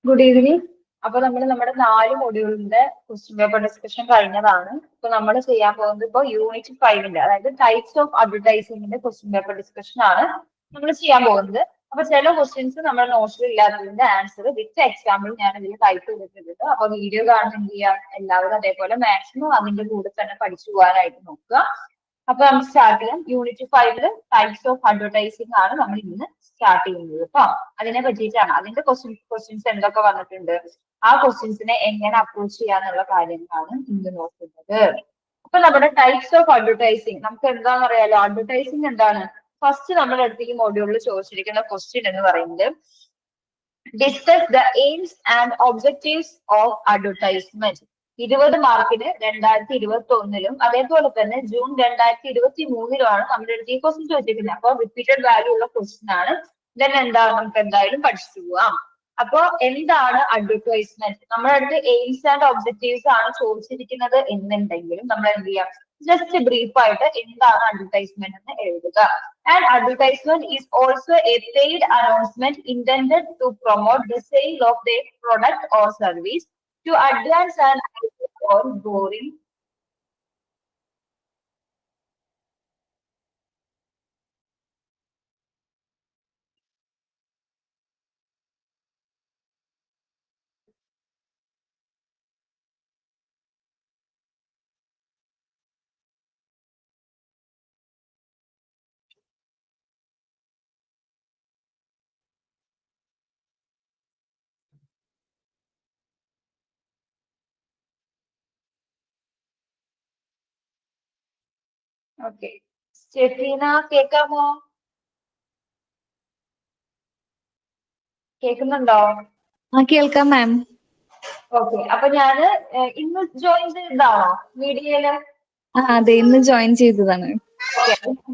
Good evening. അപ്പൊ നമ്മൾ നമ്മുടെ 4 മൊഡ്യൂളിന്റെ ക്വസ്റ്റ്യൻ പേപ്പർ ഡിസ്കഷൻ കഴിഞ്ഞതാണ്. ഇപ്പൊ നമ്മൾ ചെയ്യാൻ പോകുന്നത് ഇപ്പോൾ യൂണിറ്റ് 5ന്റെ അതായത് ടൈപ്സ് ഓഫ് അഡ്വർടൈസിംഗിന്റെ ക്വസ്റ്റ്യൻ പേപ്പർ ഡിസ്കഷൻ ആണ് നമ്മൾ ചെയ്യാൻ പോകുന്നത്. അപ്പൊ ചില ക്വസ്റ്റ്യൻസ് നമ്മുടെ നോട്ട്സിൽ ഇല്ലാത്തതിന്റെ ആൻസർ വിത്ത് എക്സാമ്പിൾ ഞാൻ ഇതിൽ ടൈപ്പ് ചെയ്തിട്ടുണ്ട്. അപ്പൊ വീഡിയോ കാണുന്ന എന്ത് ചെയ്യാം, എല്ലാവരും അതേപോലെ മാക്സിമം അതിന്റെ കൂടെ തന്നെ പഠിച്ചു പോകാനായിട്ട് നോക്കുക. അപ്പൊ നമുക്ക് സ്റ്റാർട്ട് ചെയ്യാം. യൂണിറ്റ് 5 ടൈപ്സ് ഓഫ് അഡ്വർടൈസിംഗ് ആണ് നമ്മൾ ഇന്ന് സ്റ്റാർട്ട് ചെയ്യുന്നത് കേട്ടോ. അതിനെ പറ്റിയിട്ടാണ് അതിന്റെ ക്വസ്റ്റ്യൻസ് എന്തൊക്കെ വന്നിട്ടുണ്ട്, ആ ക്വസ്റ്റ്യൻസിനെ എങ്ങനെ അപ്രോച്ച് ചെയ്യാന്നുള്ള കാര്യങ്ങളാണ് ഇന്ന് നോക്കുന്നത്. അപ്പൊ നമ്മുടെ ടൈപ്സ് ഓഫ് അഡ്വർടൈസിംഗ് നമുക്ക് എന്താണെന്ന് അറിയാലോ. അഡ്വർടൈസിംഗ് എന്താണ്? ഫസ്റ്റ് നമ്മുടെ അടുത്ത് ഈ മൊഡ്യൂളിൽ ചോദിച്ചിരിക്കുന്ന ക്വസ്റ്റ്യൻ എന്ന് പറയുന്നത് discuss the AIIMS and objectives of advertisement. 20 മാർക്കിന് 2021 അതേപോലെ തന്നെ ജൂൺ 2023 നമ്മുടെ അടുത്ത് ഈ ക്വസ്റ്റ്യൻ ചോദിച്ചിരിക്കുന്നത്. അപ്പൊ റിപ്പീറ്റഡ് വാല്യൂ ഉള്ള ക്വസ്റ്റ്യൻ ആണ്. ദെൻ എന്താണ്, നമുക്ക് എന്തായാലും പഠിച്ചു പോവാം. അപ്പൊ എന്താണ് അഡ്വർടൈസ്മെന്റ്? നമ്മുടെ അടുത്ത് എയിംസ് ആൻഡ് ഒബ്ജക്റ്റീവ്സ് ആണ് ചോദിച്ചിരിക്കുന്നത് എന്നുണ്ടെങ്കിലും നമ്മൾ എന്ത് ചെയ്യാം, ജസ്റ്റ് ബ്രീഫ് ആയിട്ട് എന്താണ് അഡ്വർടൈസ്മെന്റ് എന്ന് എഴുതുക. And advertisement is also a paid announcement intended to promote the sale of the product or service to advance an idea or boring. Okay, Stefina കേൾക്കാമോ? കേൾക്കുന്നുണ്ടോ? കേൾക്കാം മാം. ഓക്കെ, അപ്പൊ ഞാന് ഇന്ന് ജോയിൻ ചെയ്തതാണോ മീഡിയയില്? അതെ, ഇന്ന് ജോയിൻ ചെയ്തതാണ്.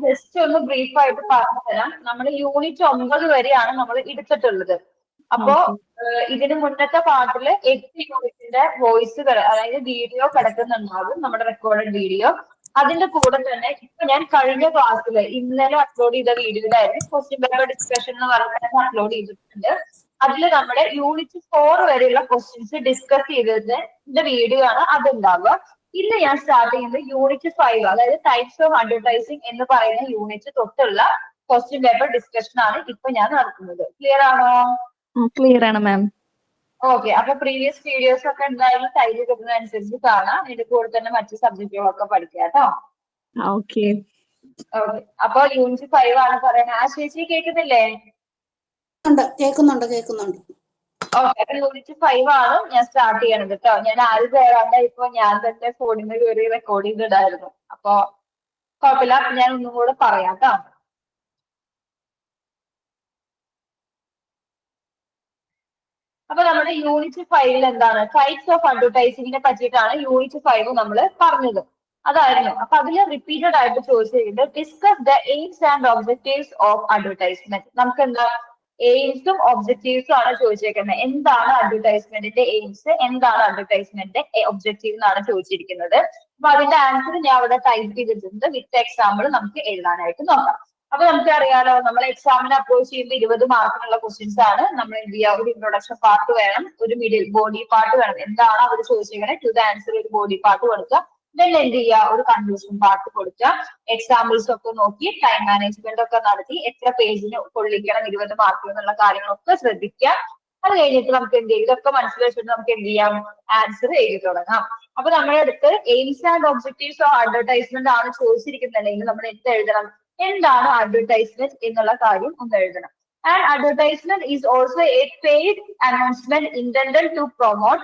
ജസ്റ്റ് ഒന്ന് ബ്രീഫ് ആയിട്ട് പറഞ്ഞു തരാം. നമ്മൾ യൂണിറ്റ് 9 വരെയാണ് നമ്മൾ എടുത്തിട്ടുള്ളത്. അപ്പോ ഇതിന് മുന്നത്തെ പാർട്ടില് 8 യൂണിറ്റിന്റെ വോയിസുകൾ അതായത് വീഡിയോ കിടക്കുന്നുണ്ടാകും, നമ്മുടെ റെക്കോർഡഡ് വീഡിയോ. അതിന്റെ കൂടെ തന്നെ ഇപ്പൊ ഞാൻ കഴിഞ്ഞ ക്ലാസ്സിൽ ഇന്നലെ അപ്ലോഡ് ചെയ്ത വീഡിയോയിലായിരുന്നു ക്വസ്റ്റ്യൻ പേപ്പർ ഡിസ്കഷൻ എന്ന് പറഞ്ഞിട്ട് അപ്ലോഡ് ചെയ്തിട്ടുണ്ട്. അതിൽ നമ്മുടെ യൂണിറ്റ് 4 വരെയുള്ള ക്വസ്റ്റ്യൻസ് ഡിസ്കസ് ചെയ്തതിന്റെ വീഡിയോ ആണ് അതുണ്ടാവുക. ഇന്ന് ഞാൻ സ്റ്റാർട്ട് ചെയ്യുന്നത് യൂണിറ്റ് 5 അതായത് ടൈപ്സ് ഓഫ് അഡ്വർടൈസിംഗ് എന്ന് പറയുന്ന യൂണിറ്റ് തൊട്ടുള്ള ക്വസ്റ്റ്യൻ പേപ്പർ ഡിസ്കഷൻ ആണ് ഇപ്പൊ ഞാൻ നടത്തുന്നത്. ക്ലിയർ ആണോ? ക്ലിയർ ആണ് മാം. ഓക്കെ, അപ്പൊ പ്രീവിയസ് വീഡിയോസ് ഒക്കെ എന്തായാലും ടൈം കിട്ടുന്നതനുസരിച്ച് കാണാം. ഇതിന്റെ കൂടെ തന്നെ മറ്റു സബ്ജക്റ്റുകളൊക്കെ പഠിക്കാം കേട്ടോ. ഓക്കെ, അപ്പൊ യൂണിറ്റ് 5 ആണ് പറയുന്നത്. ആ ചേച്ചി കേൾക്കുന്നില്ലേ? കേൾക്കുന്നുണ്ട്. ഓക്കെ, അപ്പൊ യൂണിറ്റ് 5 ആണ് ഞാൻ സ്റ്റാർട്ട് ചെയ്യണത് കേട്ടോ. ഞാൻ ആരും കയറാണ്ട് ഇപ്പൊ ഞാൻ തന്നെ ഫോണിൽ നിന്ന് കയറി റെക്കോർഡ് ചെയ്തിടായിരുന്നു. അപ്പൊ കുഴപ്പമില്ല, ഞാൻ ഒന്നും കൂടെ പറയാം കേട്ടോ. അപ്പൊ നമ്മുടെ യൂണിറ്റ് 5 എന്താണ്, ടൈപ്സ് ഓഫ് അഡ്വർടൈസിംഗിനെ പറ്റിയിട്ടാണ് യൂണിറ്റ് 5 നമ്മൾ പറഞ്ഞത്. അതായിരുന്നു. അപ്പൊ അതിൽ റിപ്പീറ്റഡ് ആയിട്ട് ചോദിച്ചിട്ടുണ്ട് discuss the AIIMS and objectives of advertisement. നമുക്ക് എന്താ എയിംസും ഒബ്ജക്റ്റീവ്സും ആണ് ചോദിച്ചിരിക്കുന്നത്. എന്താണ് അഡ്വർടൈസ്മെന്റിന്റെ എയിംസ്, എന്താണ് അഡ്വർടൈസ്മെന്റിന്റെ ഒബ്ജക്റ്റീവ് എന്നാണ് ചോദിച്ചിരിക്കുന്നത്. അപ്പൊ അതിന്റെ ആൻസർ ഞാൻ അവിടെ ടൈപ്പ് ചെയ്തിട്ടുണ്ട്. വിത്ത് എക്സാമ്പിൾ നമുക്ക് എഴുതാനായിട്ട് നോക്കാം. അപ്പൊ നമുക്കറിയാലോ, നമ്മൾ എക്സാമിന് അപ്രോച്ച് ചെയ്യുമ്പോൾ 20 മാർക്കിനുള്ള ക്വസ്റ്റ്യൻസ് ആണ്. നമ്മൾ എന്ത് ചെയ്യുക, ഒരു ഇൻട്രൊഡക്ഷൻ പാർട്ട് വേണം, ഒരു മിഡിൽ ബോഡി പാർട്ട് വേണം. എന്താണ് അവർ ചോദിച്ചിരിക്കുന്നത്, ടു ദ ആൻസർ ഒരു ബോഡി പാർട്ട് കൊടുക്കുക. ദെൻ എന്ത് ചെയ്യുക, ഒരു കൺക്ലൂഷൻ പാർട്ട് കൊടുക്കുക. എക്സാമ്പിൾസ് ഒക്കെ നോക്കി ടൈം മാനേജ്മെന്റ് ഒക്കെ നടത്തി എത്ര പേജിന് കൊള്ളിക്കണം 20 മാർക്ക് എന്നുള്ള കാര്യങ്ങളൊക്കെ ശ്രദ്ധിക്കുക. അത് കഴിഞ്ഞിട്ട് നമുക്ക് എന്ത് ചെയ്യും, ഇതൊക്കെ മനസ്സിൽ വെച്ചിട്ട് നമുക്ക് എന്ത് ചെയ്യാം, ആൻസർ എഴുതി തുടങ്ങാം. അപ്പൊ നമ്മുടെ അടുത്ത് AIIMS and objectives of advertisement ആണ് ചോദിച്ചിരിക്കുന്നുണ്ടെങ്കിൽ നമ്മൾ എന്ത് എഴുതണം, എന്താണ് അഡ്വർടൈസ്മെന്റ് എന്നുള്ള കാര്യം ഒന്ന് എഴുതണം. And advertisement is also a paid announcement intended to promote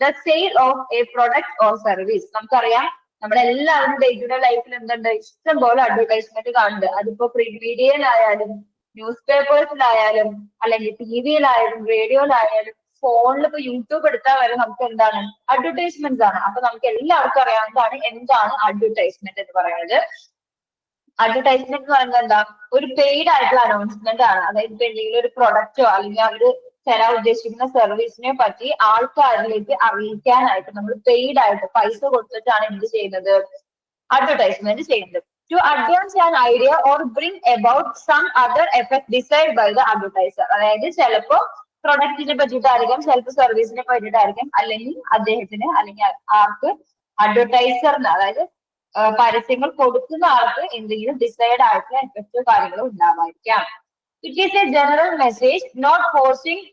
the sale of a product or service. നമുക്കറിയാം, നമ്മുടെ എല്ലാവരും ഡേ ടു ഡേ ലൈഫിൽ എന്തുണ്ട്, ഇഷ്ടം പോലെ അഡ്വർടൈസ്മെന്റ് കാണുന്നുണ്ട്. അതിപ്പോ പ്രിന്റ് മീഡിയയിലായാലും ന്യൂസ് പേപ്പേഴ്സിലായാലും അല്ലെങ്കിൽ ടിവിയിലായാലും റേഡിയോയിലായാലും ഫോണിൽ ഇപ്പൊ യൂട്യൂബ് എടുത്താൽ വരെ നമുക്ക് എന്താണ് അഡ്വർടൈസ്മെന്റ് ആണ്. അപ്പൊ നമുക്ക് എല്ലാവർക്കും അറിയാവുന്നതാണ് എന്താണ് അഡ്വർടൈസ്മെന്റ് എന്ന് പറയുന്നത്. അഡ്വർടൈസ്മെന്റ് എന്ന് പറയുന്നത് എന്താ, ഒരു പെയ്ഡ് ആയിട്ടുള്ള അനൗൺസ്മെന്റ് ആണ്. അതായത് ഇപ്പൊ എന്തെങ്കിലും ഒരു പ്രൊഡക്റ്റോ അല്ലെങ്കിൽ അവര് തരാൻ ഉദ്ദേശിക്കുന്ന സർവീസിനെ പറ്റി ആൾക്കാരിലേക്ക് അറിയിക്കാനായിട്ട് നമ്മൾ പെയ്ഡ് ആയിട്ട് പൈസ കൊടുത്തിട്ടാണ് എന്ത് ചെയ്യുന്നത്, അഡ്വർടൈസ്മെന്റ് ചെയ്യുന്നത്. To advance an idea or bring about some other effect desired by the advertiser. അതായത് ചിലപ്പോ പ്രൊഡക്റ്റിനെ പറ്റിയിട്ടായിരിക്കാം, ചിലപ്പോൾ സർവീസിനെ പറ്റിയിട്ടായിരിക്കാം, അല്ലെങ്കിൽ അദ്ദേഹത്തിന് അല്ലെങ്കിൽ ആർക്ക് അഡ്വർടൈസറിന്, അതായത് പരസ്യങ്ങൾ കൊടുക്കുന്ന ആൾക്ക് എന്തെങ്കിലും ഡിസൈഡ് ആയിട്ടുള്ള എഫക്റ്റോ കാര്യങ്ങളോ ഉണ്ടാവായിരിക്കാം. It is a general message not forcing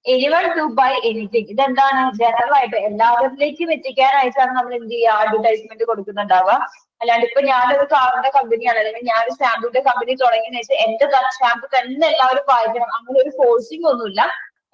anyone to buy anything. ഇതെന്താണ്? ജനറൽ ആയിട്ട് എല്ലാവരിലേക്കും എത്തിക്കാനായിട്ടാണ് നമ്മൾ എന്ത് ചെയ്യുക, അഡ്വർടൈസ്മെന്റ് കൊടുക്കുന്നുണ്ടാവുക. അല്ലാണ്ട് ഇപ്പൊ ഞാനൊരു കാറിന്റെ കമ്പനിയാണ്, അല്ലെങ്കിൽ ഞാനൊരു ഷാമ്പൂന്റെ കമ്പനി തുടങ്ങിയെന്ന് വെച്ചാൽ എന്റെ ഷാമ്പു തന്നെ എല്ലാവരും വായിക്കണം, അങ്ങനെ ഒരു ഫോഴ്സിങ് ഒന്നുമില്ല.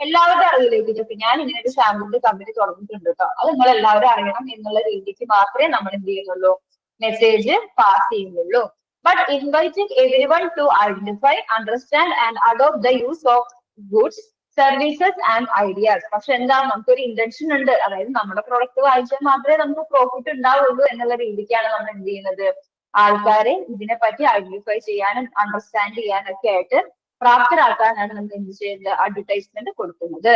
എല്ലാവരുടെ അറിവിലേക്ക് ഇപ്പൊ ഞാൻ ഇങ്ങനെ ഒരു ഷാമ്പൂന്റെ കമ്പനി തുടങ്ങിയിട്ടുണ്ട് കേട്ടോ, അത് നിങ്ങൾ എല്ലാവരും അറിയണം എന്നുള്ള രീതിക്ക് മാത്രമേ നമ്മൾ എന്ത് ചെയ്യുന്നുള്ളൂ, മെസ്സേജ് പാസ് ചെയ്യുന്നുള്ളൂ. But inviting everyone to identify, understand and adopt the use of goods, services and ideas. പക്ഷെ എന്താ, നമുക്കൊരു ഇന്റൻഷൻ ഉണ്ട്, അതായത് നമ്മുടെ പ്രൊഡക്റ്റ് വാങ്ങിച്ചാൽ മാത്രമേ നമുക്ക് പ്രോഫിറ്റ് ഉണ്ടാവുള്ളൂ എന്നുള്ള രീതിക്കാണ് നമ്മൾ എന്ത് ചെയ്യുന്നത്, ആൾക്കാരെ ഇതിനെപ്പറ്റി ഐഡന്റിഫൈ ചെയ്യാനും അണ്ടർസ്റ്റാൻഡ് ചെയ്യാനും ഒക്കെ ആയിട്ട് പ്രാപ്തരാക്കാനാണ് നമ്മൾ എന്ത് ചെയ്യുന്നത്, അഡ്വർടൈസ്മെന്റ് കൊടുക്കുന്നത്.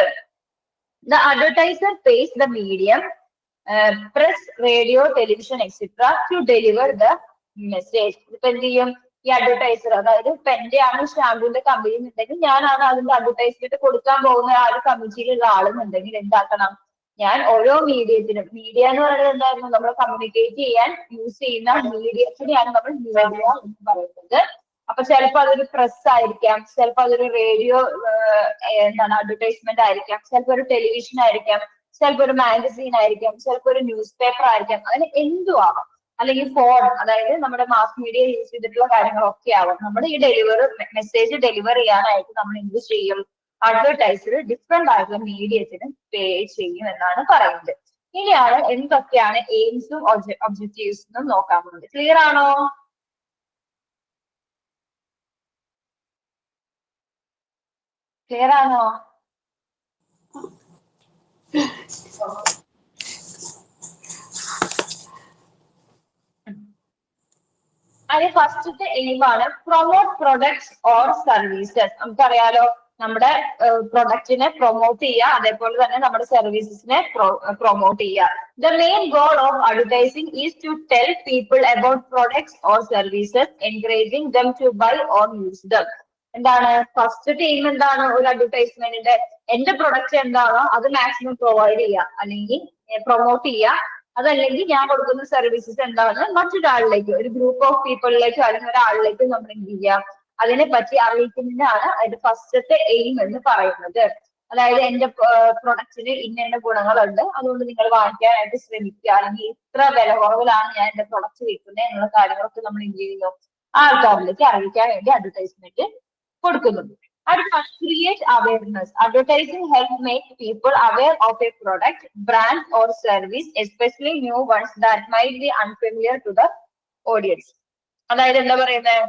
The advertiser pays the medium press, radio, television etcetera to deliver the message. ഇപ്പൊ എന്ത് ചെയ്യും, ഈ അഡ്വർടൈസർ, അതായത് ഇപ്പൊ എന്റെ ആണ് ഷാമ്പൂന്റെ കമ്പനി എന്നുണ്ടെങ്കിൽ ഞാനാണ് അതിന്റെ അഡ്വർടൈസ്മെന്റ് കൊടുക്കാൻ പോകുന്ന ആ ഒരു കമ്മിറ്റിയിലുള്ള ആളെന്നുണ്ടെങ്കിൽ എന്താക്കണം, ഞാൻ ഓരോ മീഡിയത്തിനും, മീഡിയ എന്ന് പറയുന്നത് എന്തായിരുന്നു, നമ്മൾ കമ്മ്യൂണിക്കേറ്റ് ചെയ്യാൻ യൂസ് ചെയ്യുന്ന മീഡിയത്തിനെയാണ് നമ്മൾ മീഡിയ എന്ന് പറയുന്നത്. അപ്പൊ ചിലപ്പോൾ അതൊരു പ്രസ് ആയിരിക്കാം, ചിലപ്പോൾ അതൊരു റേഡിയോ എന്താണ് അഡ്വർടൈസ്മെന്റ് ആയിരിക്കാം, ചിലപ്പോൾ ഒരു ടെലിവിഷൻ ആയിരിക്കാം, ചിലപ്പോൾ ഒരു മാഗസീൻ ആയിരിക്കാം, ചിലപ്പോൾ ഒരു ന്യൂസ് പേപ്പർ ആയിരിക്കാം, അങ്ങനെ എന്തും ആവാം. അല്ലെങ്കിൽ ഫോൺ, അതായത് നമ്മുടെ മാസ് മീഡിയ യൂസ് ചെയ്തിട്ടുള്ള കാര്യങ്ങളൊക്കെ ആവാം. നമ്മുടെ ഈ മെസ്സേജ് ഡെലിവർ ചെയ്യാനായിട്ട് നമ്മൾ എന്ത് ചെയ്യും, അഡ്വർടൈസർ ഡിഫറെന്റ് ആയിട്ടുള്ള മീഡിയത്തിന് പേ ചെയ്യും എന്നാണ് പറയുന്നത്. ഇനിയാണ് എന്തൊക്കെയാണ് എയിംസും ഒബ്ജക്റ്റീവ്സും നോക്കാൻ പോകുന്നത്. ക്ലിയർ ആണോ? ക്ലിയർ ആണോ? അതിന് ഫസ്റ്റത്തെ എയിമാണ് പ്രൊമോട്ട് പ്രൊഡക്ട്സ് ഓർ സർവീസസ്. നമുക്കറിയാലോ, നമ്മുടെ പ്രൊഡക്റ്റിനെ പ്രൊമോട്ട് ചെയ്യുക, അതേപോലെ തന്നെ നമ്മുടെ സർവീസസിനെ പ്രൊമോട്ട് ചെയ്യുക. The main goal of advertising is to tell people about products or services, encouraging them to buy or use them. എന്താണ് ഫസ്റ്റ് എയിം? എന്താണ് ഒരു അഡ്വർടൈസ്മെന്റിന്റെ? എന്റെ പ്രൊഡക്റ്റ് എന്താണോ അത് മാക്സിമം പ്രൊവൈഡ് ചെയ്യുക, അല്ലെങ്കിൽ പ്രൊമോട്ട് ചെയ്യുക. അതല്ലെങ്കിൽ ഞാൻ കൊടുക്കുന്ന സർവീസസ് എന്താണ് മറ്റൊരാളിലേക്ക്, ഒരു ഗ്രൂപ്പ് ഓഫ് പീപ്പിളിലേക്കോ അല്ലെങ്കിൽ ഒരാളിലേക്കോ നമ്മൾ എന്ത് ചെയ്യുക, അതിനെ പറ്റി അറിയിക്കുന്നതിനാണ് അതിന്റെ ഫസ്റ്റത്തെ എയിം എന്ന് പറയുന്നത്. അതായത് എന്റെ പ്രൊഡക്റ്റിന് ഇന്ന ഗുണങ്ങളുണ്ട്, അതുകൊണ്ട് നിങ്ങൾ വാങ്ങിക്കാനായിട്ട് ശ്രമിക്കുക, അല്ലെങ്കിൽ ഇത്ര വില കുറവിലാണ് ഞാൻ എന്റെ പ്രൊഡക്റ്റ് വിൽക്കുന്നത് എന്നുള്ള കാര്യങ്ങളൊക്കെ നമ്മൾ എന്ത് ചെയ്യുന്നു, ആൾക്കാരിലേക്ക് അറിയിക്കാൻ വേണ്ടി അഡ്വർടൈസ്മെന്റ് കൊടുക്കുന്നുണ്ട്. അടുത്താണ് create awareness. Advertising help make people aware of a product, brand or service, especially new ones that might be unfamiliar to the audience. അതായത് എന്താ പറയുന്നത്,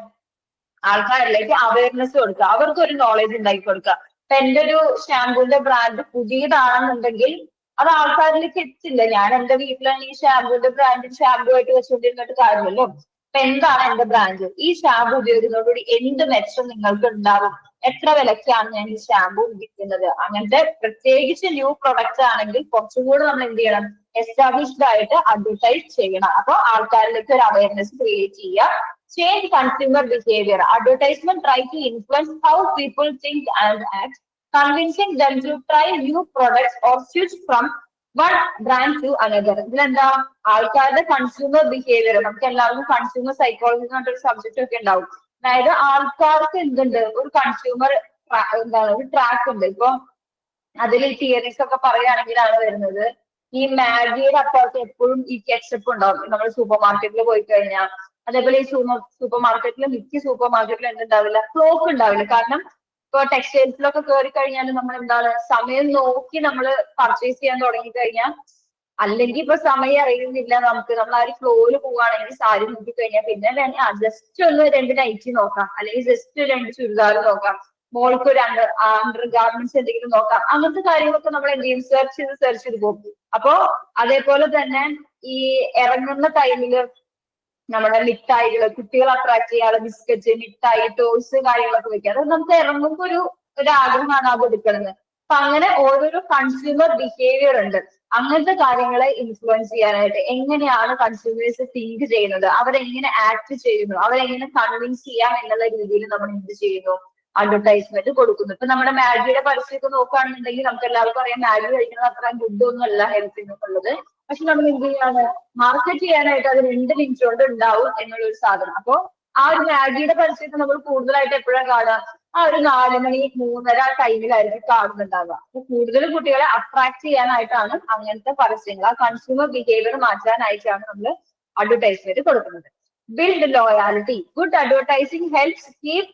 ആൾക്കാരിലേക്ക് അവയർനെസ് കൊടുക്കുക, അവർക്ക് ഒരു നോളജ് ഉണ്ടാക്കി കൊടുക്കുക. ഇപ്പൊ എന്റെ ഒരു ഷാമ്പൂന്റെ ബ്രാൻഡ് പുതിയതാണെന്നുണ്ടെങ്കിൽ അത് ആൾക്കാരിലേക്ക് എത്തില്ല. ഞാൻ എന്റെ വീട്ടിലാണ് ഈ ഷാമ്പൂന്റെ ബ്രാൻഡ് ഷാമ്പൂ ആയിട്ട് വെച്ചുകൊണ്ടിരുന്നിട്ട് കാര്യമല്ലോ. അപ്പൊ എന്താണ് എന്റെ ബ്രാൻഡ്, ഈ ഷാമ്പൂ ഉപയോഗിക്കുന്നതോടുകൂടി എന്ത് മെച്ചം നിങ്ങൾക്ക് ഉണ്ടാവും, എത്ര വിലക്കാണ് ഞാൻ ഈ ഷാമ്പൂ വിൽക്കുന്നത്, അങ്ങനത്തെ പ്രത്യേകിച്ച് ന്യൂ പ്രൊഡക്റ്റ് ആണെങ്കിൽ കുറച്ചും കൂടെ നമ്മൾ എന്ത് ചെയ്യണം, എസ്റ്റാബ്ലിഷ്ഡ് ആയിട്ട് അഡ്വർടൈസ് ചെയ്യണം. അപ്പൊ ആൾക്കാരിലേക്ക് ഒരു അവയർനെസ് ക്രിയേറ്റ് ചെയ്യുക. Change consumer behaviour. Advertisement try to influence how people think and act, convincing them to try new products or switch from one brand to another. ഇതിലെന്താ, ആൾക്കാരുടെ കൺസ്യൂമർ ബിഹേവിയർ. നമുക്ക് എല്ലാവർക്കും കൺസ്യൂമർ സൈക്കോളജി എന്ന് പറഞ്ഞൊരു subject ഒക്കെ ഉണ്ടാവും. അതായത് ആൾക്കാർക്ക് എന്തുണ്ട്, ഒരു കൺസ്യൂമർ എന്താണ് ഒരു ട്രാക്ക് ഉണ്ട്. ഇപ്പൊ അതിൽ ഈ തിയറീസ് ഒക്കെ പറയുകയാണെങ്കിലാണ് വരുന്നത്, ഈ മാഗിയുടെ അപ്പുറത്ത് എപ്പോഴും ഈ കെച്ചപ്പ് ഉണ്ടാവും. നമ്മൾ സൂപ്പർ മാർക്കറ്റിൽ പോയി കഴിഞ്ഞാൽ, അതേപോലെ ഈ സൂപ്പർ മാർക്കറ്റിൽ മിക്ക സൂപ്പർ മാർക്കറ്റിലും എന്തുണ്ടാവില്ല, സ്റ്റോക്ക് ഉണ്ടാവില്ല. കാരണം ഇപ്പൊ ടെക്സ്റ്റൈൽസിലൊക്കെ കയറി കഴിഞ്ഞാൽ നമ്മൾ എന്താണ്, സമയം നോക്കി നമ്മൾ പർച്ചേസ് ചെയ്യാൻ തുടങ്ങി കഴിഞ്ഞാൽ, അല്ലെങ്കിൽ ഇപ്പൊ സമയം അറിയുന്നില്ല നമുക്ക്, നമ്മൾ ആ ഒരു ഫ്ലോയിൽ പോവുകയാണെങ്കിൽ സാരി നോക്കി കഴിഞ്ഞാൽ പിന്നെ ജസ്റ്റ് ഒന്ന് 2 നൈറ്റി നോക്കാം, അല്ലെങ്കിൽ ജസ്റ്റ് 2 ചുരിദാർ നോക്കാം, മോൾക്ക് ഒരു അണ്ടർ ഗാർമെന്റ്സ് എന്തെങ്കിലും നോക്കാം. അങ്ങനത്തെ കാര്യങ്ങളൊക്കെ നമ്മൾ എന്ത് ചെയ്യും, സെർച്ച് ചെയ്ത് പോകും. അപ്പോ അതേപോലെ തന്നെ ഈ ഇറങ്ങുന്ന ടൈമില് നമ്മുടെ മിഠായികള്, കുട്ടികളെ അട്രാക്ട് ചെയ്യാതെ ബിസ്ക്കറ്റ്, മിഠായി, ടോയ്സ് കാര്യങ്ങളൊക്കെ വെക്കുക. അത് നമുക്ക് ഇറങ്ങുമ്പോ ഒരു ആഗ്രഹമാണ് അത് എടുക്കുന്നത്. അപ്പൊ അങ്ങനെ ഓരോരോ കൺസ്യൂമർ ബിഹേവിയർ ഉണ്ട്. അങ്ങനത്തെ കാര്യങ്ങളെ ഇൻഫ്ലുവൻസ് ചെയ്യാനായിട്ട് എങ്ങനെയാണ് കൺസ്യൂമേഴ്സ് തിങ്ക് ചെയ്യുന്നത്, അവരെങ്ങനെ ആക്ട് ചെയ്യുന്നു, അവരെങ്ങനെ കൺവിൻസ് ചെയ്യാം എന്നുള്ള രീതിയിൽ നമ്മൾ എന്ത് ചെയ്യുന്നു, അഡ്വർടൈസ്മെന്റ് കൊടുക്കുന്നത്. ഇപ്പൊ നമ്മുടെ മാഗിയുടെ പരസ്യമൊക്കെ നോക്കുകയാണെന്നുണ്ടെങ്കിൽ നമുക്ക് എല്ലാവർക്കും അറിയാം മാഗി കഴിക്കുന്നത് അത്ര ഗുഡ് ഒന്നും അല്ല ഹെൽത്തിനുള്ളത്. പക്ഷെ നമ്മൾ എന്ത് ചെയ്യാണ്, മാർക്കറ്റ് ചെയ്യാനായിട്ട് അത് 2 മിനിറ്റ് കൊണ്ട് ഉണ്ടാവും എന്നുള്ള ഒരു സാധനം. അപ്പൊ ആ ഒരു മാഗിയുടെ പരസ്യമൊക്കെ നമ്മൾ കൂടുതലായിട്ട് എപ്പോഴാണ് കാണുക, ആ ഒരു 4 മണി 3:30 ടൈമിലായിരിക്കും കാണുന്നുണ്ടാവുക. അപ്പൊ കൂടുതൽ കുട്ടികളെ അട്രാക്ട് ചെയ്യാനായിട്ടാണ് അങ്ങനത്തെ പരസ്യങ്ങൾ, ആ കൺസ്യൂമർ ബിഹേവിയർ മാറ്റാനായിട്ടാണ് നമ്മൾ അഡ്വർടൈസ്മെന്റ് കൊടുക്കുന്നത്. Build loyalty. Good advertising helps keep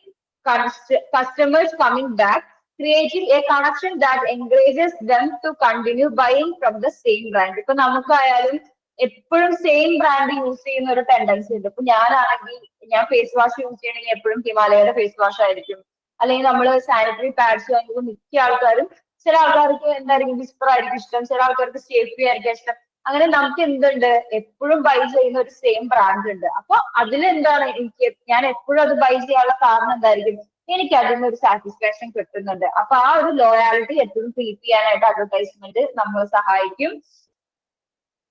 customers coming back, creating a connection that encourages them to continue buying from the same brand. ഇപ്പൊ നമുക്കായാലും എപ്പോഴും സെയിം ബ്രാൻഡ് യൂസ് ചെയ്യുന്ന ഒരു ടെൻഡൻസി ഉണ്ട്. ഇപ്പൊ ഞാനാണെങ്കിൽ ഞാൻ ഫേസ് വാഷ് യൂസ് ചെയ്യണമെങ്കിൽ എപ്പോഴും ഹിമാലയയുടെ ഫേസ് വാഷ് ആയിരിക്കും. അല്ലെങ്കിൽ നമ്മൾ സാനിറ്ററി പാഡ്സ് വാങ്ങുമ്പോൾ മിക്ക ആൾക്കാരും, ചില ആൾക്കാർക്ക് എന്തായിരിക്കും വിസ്പർ ആയിരിക്കും ഇഷ്ടം, ചില ആൾക്കാർക്ക് സേഫ്റ്റി ആയിരിക്കും ഇഷ്ടം. അങ്ങനെ നമുക്ക് എന്തുണ്ട്, എപ്പോഴും ബൈ ചെയ്യുന്ന ഒരു സെയിം ബ്രാൻഡ് ഉണ്ട്. അപ്പൊ അതിലെന്താണ് ഞാൻ എപ്പോഴും അത് ബൈ ചെയ്യാനുള്ള കാരണം എന്തായിരിക്കും, എനിക്ക് അതിൽ നിന്ന് ഒരു സാറ്റിസ്ഫാക്ഷൻ കിട്ടുന്നുണ്ട്. അപ്പൊ ആ ഒരു ലോയാലിറ്റി എപ്പോഴും കീപ്പ് ചെയ്യാനായിട്ട് അഡ്വർടൈസ്മെന്റ് നമ്മളെ സഹായിക്കും.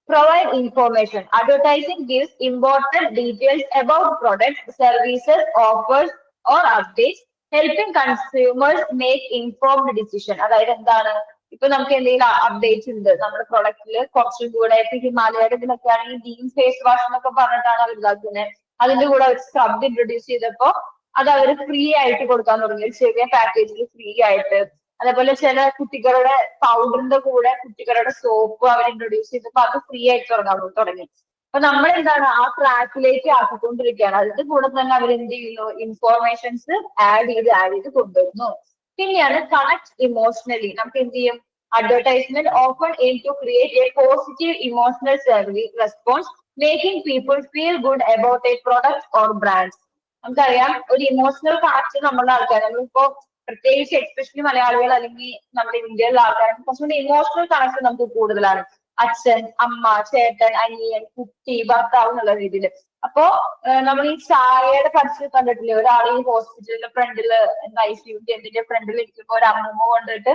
Provide information. Advertising gives important details about products, services, offers or updates, helping consumers make informed decision. അതായത് എന്താണ്, ഇപ്പൊ നമുക്ക് എന്തെങ്കിലും അപ്ഡേറ്റ്സ് ഉണ്ട് നമ്മുടെ പ്രൊഡക്റ്റില് കുറച്ചും കൂടെ, ഇപ്പൊ ഹിമാലയയുടെ ഇതിനൊക്കെ ആണെങ്കിൽ ഡീം ഫേസ് വാഷ് എന്നൊക്കെ പറഞ്ഞിട്ടാണ് അവർ ഇതാക്കുന്നത്. അതിന്റെ കൂടെ അവർ സ്ക്രബ് ഇൻട്രൊഡ്യൂസ് ചെയ്തപ്പോ അത് അവർ ഫ്രീ ആയിട്ട് കൊടുക്കാൻ തുടങ്ങി, ചെറിയ പാക്കേജിൽ ഫ്രീ ആയിട്ട്. അതേപോലെ ചില കുട്ടികളുടെ പൗഡറിന്റെ കൂടെ കുട്ടികളുടെ സോപ്പ് അവർ ഇൻട്രൊഡ്യൂസ് ചെയ്തപ്പോ അത് ഫ്രീ ആയിട്ട് തുടങ്ങി. അപ്പൊ നമ്മൾ എന്താണ് ആ ട്രാക്കിലേക്ക് ആക്കിക്കൊണ്ടിരിക്കുകയാണ്. അതിന്റെ കൂടെ തന്നെ അവർ എന്ത് ചെയ്യുന്നു, ഇൻഫോർമേഷൻസ് ആഡ് ചെയ്ത് കൊണ്ടുവരുന്നു. പിന്നെയാണ് കണക്ട് ഇമോഷണലി. നമുക്ക് എന്ത് ചെയ്യും, advertisement often aim to create a positive emotional response, making people feel good about a product or brand. നമുക്കറിയാം ഒരു ഇമോഷണൽ കണക്ട് നമ്മളുടെ ആൾക്കാർ, നമ്മളിപ്പോ പ്രത്യേകിച്ച് എക്സ്പെഷ്യലി മലയാളികൾ അല്ലെങ്കിൽ നമ്മുടെ ഇന്ത്യയിലുള്ള ആൾക്കാർക്ക് കുറച്ചുകൂടി ഇമോഷണൽ കണക്ട് നമുക്ക് കൂടുതലാണ്. അച്ഛൻ, അമ്മ, ചേട്ടൻ, അനിയൻ, കുട്ടി, ഭർത്താവ് എന്നുള്ള രീതിയിൽ. അപ്പോ നമ്മൾ ഈ ചായയുടെ പരസ്യം കണ്ടിട്ടില്ലേ, ഒരാൾ ഈ ഹോസ്പിറ്റലിന്റെ ഫ്രണ്ടില് ICU എന്തിന്റെ ഫ്രണ്ടിൽ ഇരിക്കുമ്പോ ഒരു അമ്മൂമ്മ കൊണ്ടിട്ട്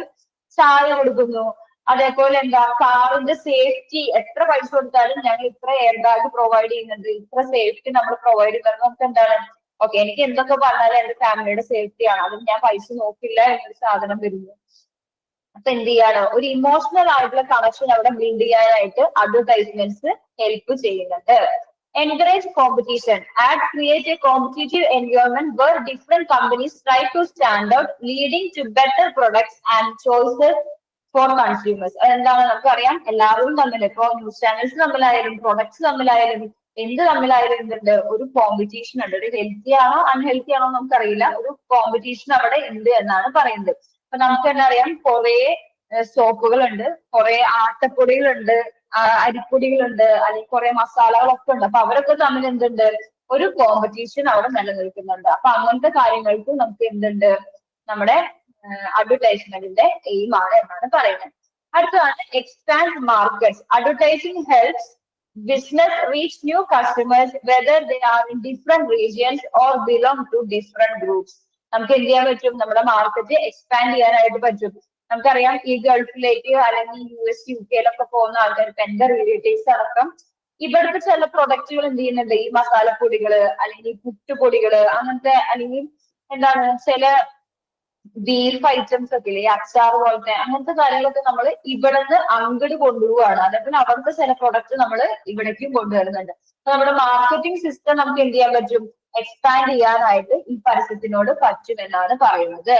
ചായ കൊടുക്കുന്നു. അതേപോലെ എന്താ കാറിന്റെ സേഫ്റ്റി, എത്ര പൈസ കൊടുത്താലും ഞങ്ങൾ ഇത്ര എയർ ബാഗ് പ്രൊവൈഡ് ചെയ്യുന്നുണ്ട്, ഇത്ര സേഫ്റ്റി നമ്മൾ പ്രൊവൈഡ് ചെയ്യുന്നത്. നമുക്ക് എന്താണ്, ഓക്കെ എനിക്ക് എന്തൊക്കെ പറഞ്ഞാലും എന്റെ ഫാമിലിയുടെ സേഫ്റ്റിയാണ്, അതും ഞാൻ പൈസ നോക്കില്ല എന്നൊരു സാധനം വരുന്നു. അപ്പൊ എന്ത് ചെയ്യാണ്, ഒരു ഇമോഷണൽ ആയിട്ടുള്ള കണക്ഷൻ അവിടെ ബിൽഡ് ചെയ്യാനായിട്ട് അഡ്വർടൈസ്മെന്റ്സ് ഹെൽപ്പ് ചെയ്യുന്നുണ്ട്. Encourage competition. Ads create a competitive environment where different companies try to stand out, leading to better products and choices for consumers. എന്താണ് നമുക്കറിയാം, എല്ലാവരും തമ്മിൽ ഇപ്പോ ന്യൂസ് ചാനൽസ് തമ്മിലായാലും പ്രൊഡക്ട്സ് തമ്മിലായാലും എന്ത് തമ്മിലായാലും എന്തുണ്ട്, ഒരു കോമ്പറ്റീഷൻ ഉണ്ട്. ഒരു ഹെൽത്തി ആണോ അൺഹെൽത്തി ആണോ നമുക്കറിയില്ല, ഒരു കോമ്പറ്റീഷൻ അവിടെ ഉണ്ട് എന്നാണ് പറയുന്നത്. അപ്പൊ നമുക്ക് തന്നെ അറിയാം കുറെ സോപ്പുകളുണ്ട്, കുറെ ആട്ടപ്പൊടികളുണ്ട്, അരിപ്പൊടികളുണ്ട്, അല്ലെങ്കിൽ കുറെ മസാലകളൊക്കെ ഉണ്ട്. അപ്പൊ അവരൊക്കെ തമ്മിൽ എന്തുണ്ട്, ഒരു കോമ്പറ്റീഷൻ അവിടെ നിലനിൽക്കുന്നുണ്ട്. അപ്പൊ അങ്ങനത്തെ കാര്യങ്ങൾക്ക് നമുക്ക് എന്തുണ്ട്, നമ്മുടെ അഡ്വർടൈസ്മെന്റിന്റെ എയിം ആണ് എന്നാണ് പറയുന്നത്. അടുത്തതാണ് expand markets. Advertising helps business reach new customers whether they are in different regions or belong to different groups. നമുക്ക് എന്ത് ചെയ്യാൻ പറ്റും, നമ്മുടെ മാർക്കറ്റ് എക്സ്പാൻഡ് ചെയ്യാനായിട്ട് പറ്റും. നമുക്കറിയാം ഈ ഗൾഫിലേക്ക് അല്ലെങ്കിൽ US UK പോകുന്ന ആൾക്കാർ, ഇപ്പൊ എന്റെ റിലേറ്റീവ്സ് അടക്കം ഇവിടുത്തെ ചില പ്രൊഡക്റ്റുകൾ എന്ത് ചെയ്യുന്നുണ്ട്, ഈ മസാലപ്പൊടികള് അല്ലെങ്കിൽ പുട്ടുപൊടികള് അങ്ങനത്തെ, അല്ലെങ്കിൽ എന്താണ് ചില ബീഫ് ഐറ്റംസ് ഒക്കെ ഇല്ലേ, അച്ചാർ പോലത്തെ അങ്ങനത്തെ കാര്യങ്ങളൊക്കെ നമ്മൾ ഇവിടുന്ന് അങ്ങോട്ട് കൊണ്ടുപോവാണ്. അതേപോലെ അവർക്ക് ചില പ്രൊഡക്റ്റ് നമ്മൾ ഇവിടേക്കും കൊണ്ടുവരുന്നുണ്ട്. അപ്പൊ നമ്മുടെ മാർക്കറ്റിംഗ് സിസ്റ്റം നമുക്ക് എന്ത് ചെയ്യാൻ പറ്റും, എക്സ്പാൻഡ് ചെയ്യാനായിട്ട് ഈ പരസ്യത്തിനോട് പറ്റും എന്നാണ് പറയുന്നത്.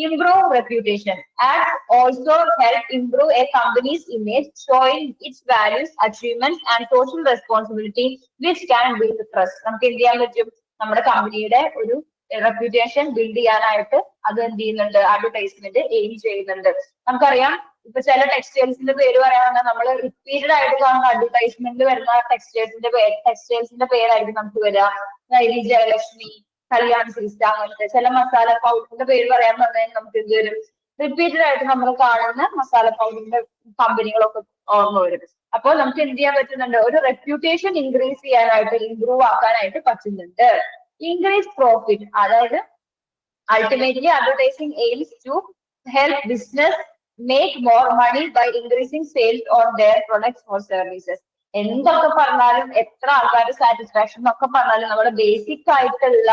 Improve reputation. Ads also help improve a company's image, showing its values, achievements and social responsibility, which can build trust. നമുക്ക് എന്ത് ചെയ്യാൻ പറ്റും, നമ്മുടെ കമ്പനിയുടെ ഒരു റെപ്യൂട്ടേഷൻ ബിൽഡ് ചെയ്യാനായിട്ട് അത് എന്ത് ചെയ്യുന്നുണ്ട്, അഡ്വർടൈസ്മെന്റ് എയിം ചെയ്യുന്നുണ്ട്. നമുക്കറിയാം ഇപ്പൊ ചില ടെക്സ്റ്റൈൽസിന്റെ പേര് പറയാവുന്ന നമ്മൾ റിപ്പീറ്റഡ് ആയിട്ട് കാണുന്ന അഡ്വർടൈസ്മെന്റ് വരുന്ന ടെക്സ്റ്റൈൽസിന്റെ പേരായിരിക്കും നമുക്ക് വരിക. അതായത് ജയലക്ഷ്മി, കല്യാൺ സിൽക്സ്, അങ്ങനത്തെ ചില മസാല പൗഡറിന്റെ പേര് പറയാൻ പറഞ്ഞാൽ നമുക്ക് എന്ത് വരും, റിപ്പീറ്റഡ് ആയിട്ട് നമ്മൾ കാണുന്ന മസാല പൗഡറിന്റെ കമ്പനികളൊക്കെ ഓർമ്മ വരും. അപ്പോൾ നമുക്ക് എന്ത് ചെയ്യാൻ പറ്റുന്നുണ്ട്, ഒരു റെപ്യൂട്ടേഷൻ ഇൻക്രീസ് ചെയ്യാനായിട്ട്, ഇംപ്രൂവ് ആക്കാനായിട്ട് പറ്റുന്നുണ്ട്. Increase profit. അതായത് ultimately advertising aims to help business make more money by increasing sales on their products or services. എന്തൊക്കെ പറഞ്ഞാലും, എത്ര ആൾക്കാർ സാറ്റിസ്ഫാക്ഷൻ എന്നൊക്കെ പറഞ്ഞാലും, നമ്മുടെ ബേസിക് ആയിട്ടുള്ള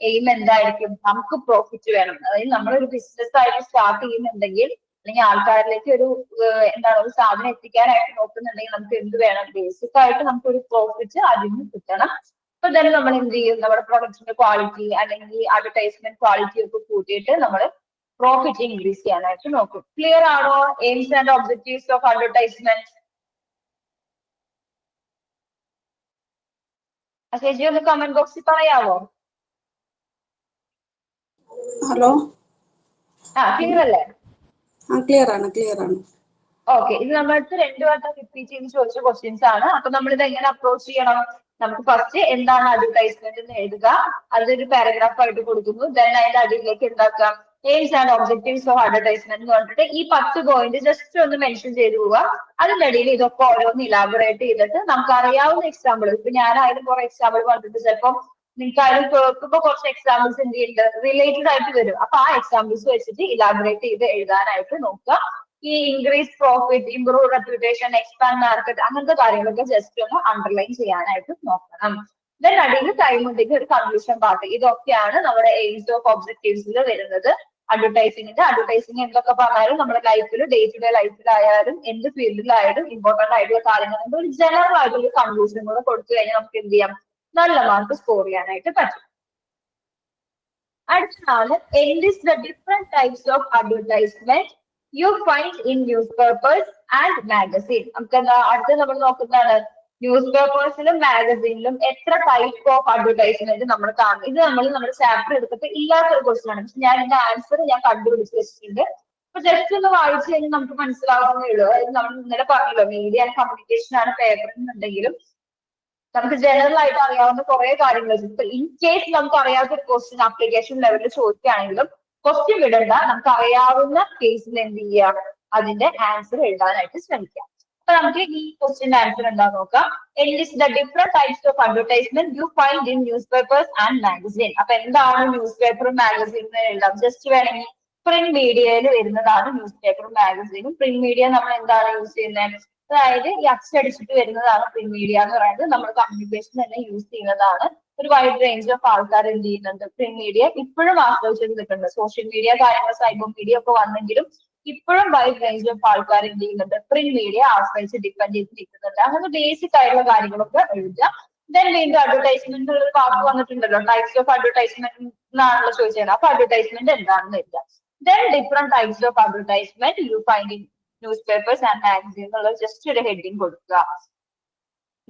എയിം എന്തായിരിക്കും? നമുക്ക് പ്രോഫിറ്റ് വേണം. അതായത് നമ്മളൊരു ബിസിനസ് ആയിട്ട് സ്റ്റാർട്ട് ചെയ്യുന്നുണ്ടെങ്കിൽ അല്ലെങ്കിൽ ആൾക്കാരിലേക്ക് ഒരു എന്താണ് ഒരു സാധനം എത്തിക്കാനായിട്ട് നോക്കുന്നുണ്ടെങ്കിൽ നമുക്ക് എന്ത് വേണം? ബേസിക് ആയിട്ട് നമുക്കൊരു പ്രോഫിറ്റ് അതിൽ നിന്ന് കിട്ടണം. അപ്പൊ തന്നെ നമ്മൾ എന്ത് ചെയ്യും? നമ്മുടെ പ്രൊഡക്റ്റിന്റെ ക്വാളിറ്റി അല്ലെങ്കിൽ അഡ്വർടൈസ്മെന്റ് ക്വാളിറ്റി ഒക്കെ കൂട്ടിയിട്ട് നമ്മൾ പ്രോഫിറ്റ് ഇൻക്രീസ് ചെയ്യാനായിട്ട് നോക്കും. ക്ലിയർ ആണോ? AIIMS and objectives of advertisement. ചേച്ചി ഒന്ന് കമന്റ് ബോക്സിൽ പറയാവോ? ഹലോ. ക്ലിയർ അല്ലേ? ക്ലിയർ ആണ്. ഓക്കെ, ഇത് നമ്മളടുത്ത് 2 വട്ടം റിപ്പീറ്റ് ചെയ്ത് ചോദിച്ച ക്വസ്റ്റ്യൻസ് ആണ്. അപ്പൊ നമ്മൾ ഇത് എങ്ങനെ അപ്രോച്ച് ചെയ്യണം? നമുക്ക് ഫസ്റ്റ് എന്താണ് അഡ്വർടൈസ്മെന്റ് എന്ന് എഴുതുക, അതൊരു പാരഗ്രാഫ് ആയിട്ട് കൊടുക്കുന്നു. ദെൻ അതിന്റെ അടിയിലേക്ക് എന്താക്കാം? Aims and objectives of advertisement എന്ന് പറഞ്ഞിട്ട് ഈ 10 പോയിന്റ് ജസ്റ്റ് ഒന്ന് മെൻഷൻ ചെയ്ത് പോവുക. അതിന്റെ അടിയിൽ ഇതൊക്കെ ഓരോന്ന് ഇലാബറേറ്റ് ചെയ്തിട്ട് നമുക്ക് അറിയാവുന്ന എക്സാമ്പിൾ, ഇപ്പൊ ഞാനായാലും കുറെ എക്സാമ്പിൾ പറഞ്ഞിട്ട് ചിലപ്പോൾ നിങ്ങൾക്കായാലും കേൾക്കുമ്പോൾ കുറച്ച് എക്സാമ്പിൾസ് എന്ത് ചെയ്യുന്നുണ്ട് റിലേറ്റഡ് ആയിട്ട് വരും. അപ്പൊ ആ എക്സാമ്പിൾസ് വെച്ചിട്ട് ഇലാബറേറ്റ് ചെയ്ത് എഴുതാനായിട്ട് നോക്കുക. ഈ increase profit, improve reputation, expand market അങ്ങനത്തെ കാര്യങ്ങളൊക്കെ ജസ്റ്റ് ഒന്ന് അണ്ടർലൈൻ ചെയ്യാനായിട്ട് നോക്കണം. ദെൻ അടിയിൽ ടൈം ഉണ്ടെങ്കിൽ ഒരു കൺക്ലൂഷൻ പാർട്ട്. ഇതൊക്കെയാണ് നമ്മുടെ എയിംസ് ഓഫ് ഒബ്ജക്റ്റീവ്സിൽ വരുന്നത്. അഡ്വർടൈസിംഗ് എന്തൊക്കെ പറഞ്ഞാലും നമ്മുടെ ലൈഫിൽ ഡേ ടു ഡേ ലൈഫിലായാലും എന്ത് ഫീൽഡിലായാലും ഇമ്പോർട്ടന്റ് ആയിട്ടുള്ള കാര്യങ്ങളുണ്ട്. ഒരു ജനറൽ ആയിട്ടുള്ള കൺക്ലൂഷൻ കൂടെ കൊടുത്തു കഴിഞ്ഞാൽ നമുക്ക് എന്ത് ചെയ്യാം? നല്ല മാർക്ക് സ്കോർ ചെയ്യാനായിട്ട് പറ്റും. അടുത്തതാണ് enlist the different types of advertisement you find in newspapers and magazine. നമുക്ക് എന്താ അടുത്ത നമ്മൾ നോക്കുന്നതാണ് ന്യൂസ് പേപ്പേഴ്സിലും മാഗസീനിലും എത്ര ടൈപ്പ് ഓഫ് അഡ്വർടൈസ്മെന്റ് നമ്മൾ കാണും. ഇത് നമ്മൾ നമ്മുടെ ചാപ്റ്റർ എടുത്തിട്ട് ഇല്ലാത്തൊരു ക്വസ്റ്റ്യൻ ആണ്. പക്ഷെ ഞാൻ ഇതിന്റെ ആൻസർ ഞാൻ കണ്ടുപിടിച്ച് വെച്ചിട്ടുണ്ട്. അപ്പൊ ജസ്റ്റ് ഒന്ന് വായിച്ചു കഴിഞ്ഞാൽ നമുക്ക് മനസ്സിലാവുന്നേ ഉള്ളൂ. അതായത് നമ്മൾ ഇന്നലെ പറഞ്ഞല്ലോ മീഡിയ ആൻഡ് കമ്മ്യൂണിക്കേഷൻ ആണ് പേപ്പർ എന്നുണ്ടെങ്കിലും നമുക്ക് ജനറൽ ആയിട്ട് അറിയാവുന്ന കുറെ കാര്യങ്ങൾ. ഇപ്പൊ ഇൻ കേസ് നമുക്ക് അറിയാത്തൊരു ക്വസ്റ്റ്യൻ ആപ്ലിക്കേഷൻ ലെവലിൽ ചോദിക്കുകയാണെങ്കിലും ക്വസ്റ്റ്യൻ വിടണ്ട, നമുക്ക് അറിയാവുന്ന കേസിൽ എന്ത് ചെയ്യുക? അതിന്റെ ആൻസർ എഴുതാനായിട്ട് ശ്രമിക്കാം. അപ്പൊ നമുക്ക് ഈ ക്വസ്റ്റ്യന്റെ ആൻസർ എന്താ നോക്കാം. enlist the different types of advertisement you find in newspapers and magazine. അപ്പൊ എന്താണ് ന്യൂസ് പേപ്പറും മാഗസീനും എഴുതാം. ജസ്റ്റ് വേണമെങ്കിൽ പ്രിന്റ് മീഡിയയിൽ വരുന്നതാണ് ന്യൂസ് പേപ്പറും മാഗസീനും. പ്രിന്റ് മീഡിയ നമ്മൾ എന്താണ് യൂസ് ചെയ്യുന്നത്? അതായത് ഈ അച്ചടിച്ചിട്ട് വരുന്നതാണ് പ്രിന്റ് മീഡിയ എന്ന് പറയുന്നത്. നമ്മൾ കമ്മ്യൂണിക്കേഷൻ തന്നെ യൂസ് ചെയ്യുന്നതാണ്. ഒരു വൈഡ് റേഞ്ച് ഓഫ് ആൾക്കാർ എന്ത് ചെയ്യുന്നുണ്ട്? പ്രിന്റ് മീഡിയ ഇപ്പോഴും ആശ്രയിച്ചിട്ട് നിൽക്കുന്നുണ്ട്. സോഷ്യൽ മീഡിയ കാര്യങ്ങൾ സൈബർ മീഡിയ ഒക്കെ വന്നെങ്കിലും ഇപ്പോഴും വൈഡ് റേഞ്ച് ഓഫ് ആൾക്കാർ എന്ത് ചെയ്യുന്നുണ്ട്? പ്രിന്റ് മീഡിയ ആശ്രയിച്ച് ഡിപ്പെൻഡ് ചെയ്ത് നിൽക്കുന്നുണ്ട്. അങ്ങനെ ബേസിക് ആയിട്ടുള്ള കാര്യങ്ങളൊക്കെ എഴുതുക. ദെൻ വീണ്ടും അഡ്വർടൈസ്മെന്റ് ഒരു വാക്ക് വന്നിട്ടുണ്ടല്ലോ, ടൈപ്സ് ഓഫ് അഡ്വർടൈസ്മെന്റ് എന്നാണല്ലോ ചോദിച്ചത്. അപ്പൊ അഡ്വർടൈസ്മെന്റ് എന്താണെന്ന് എഴുതുക. Then different types of advertisement you find in news papers and magazine എന്നുള്ള ജസ്റ്റ് ഒരു ഹെഡിങ് കൊടുക്കുക.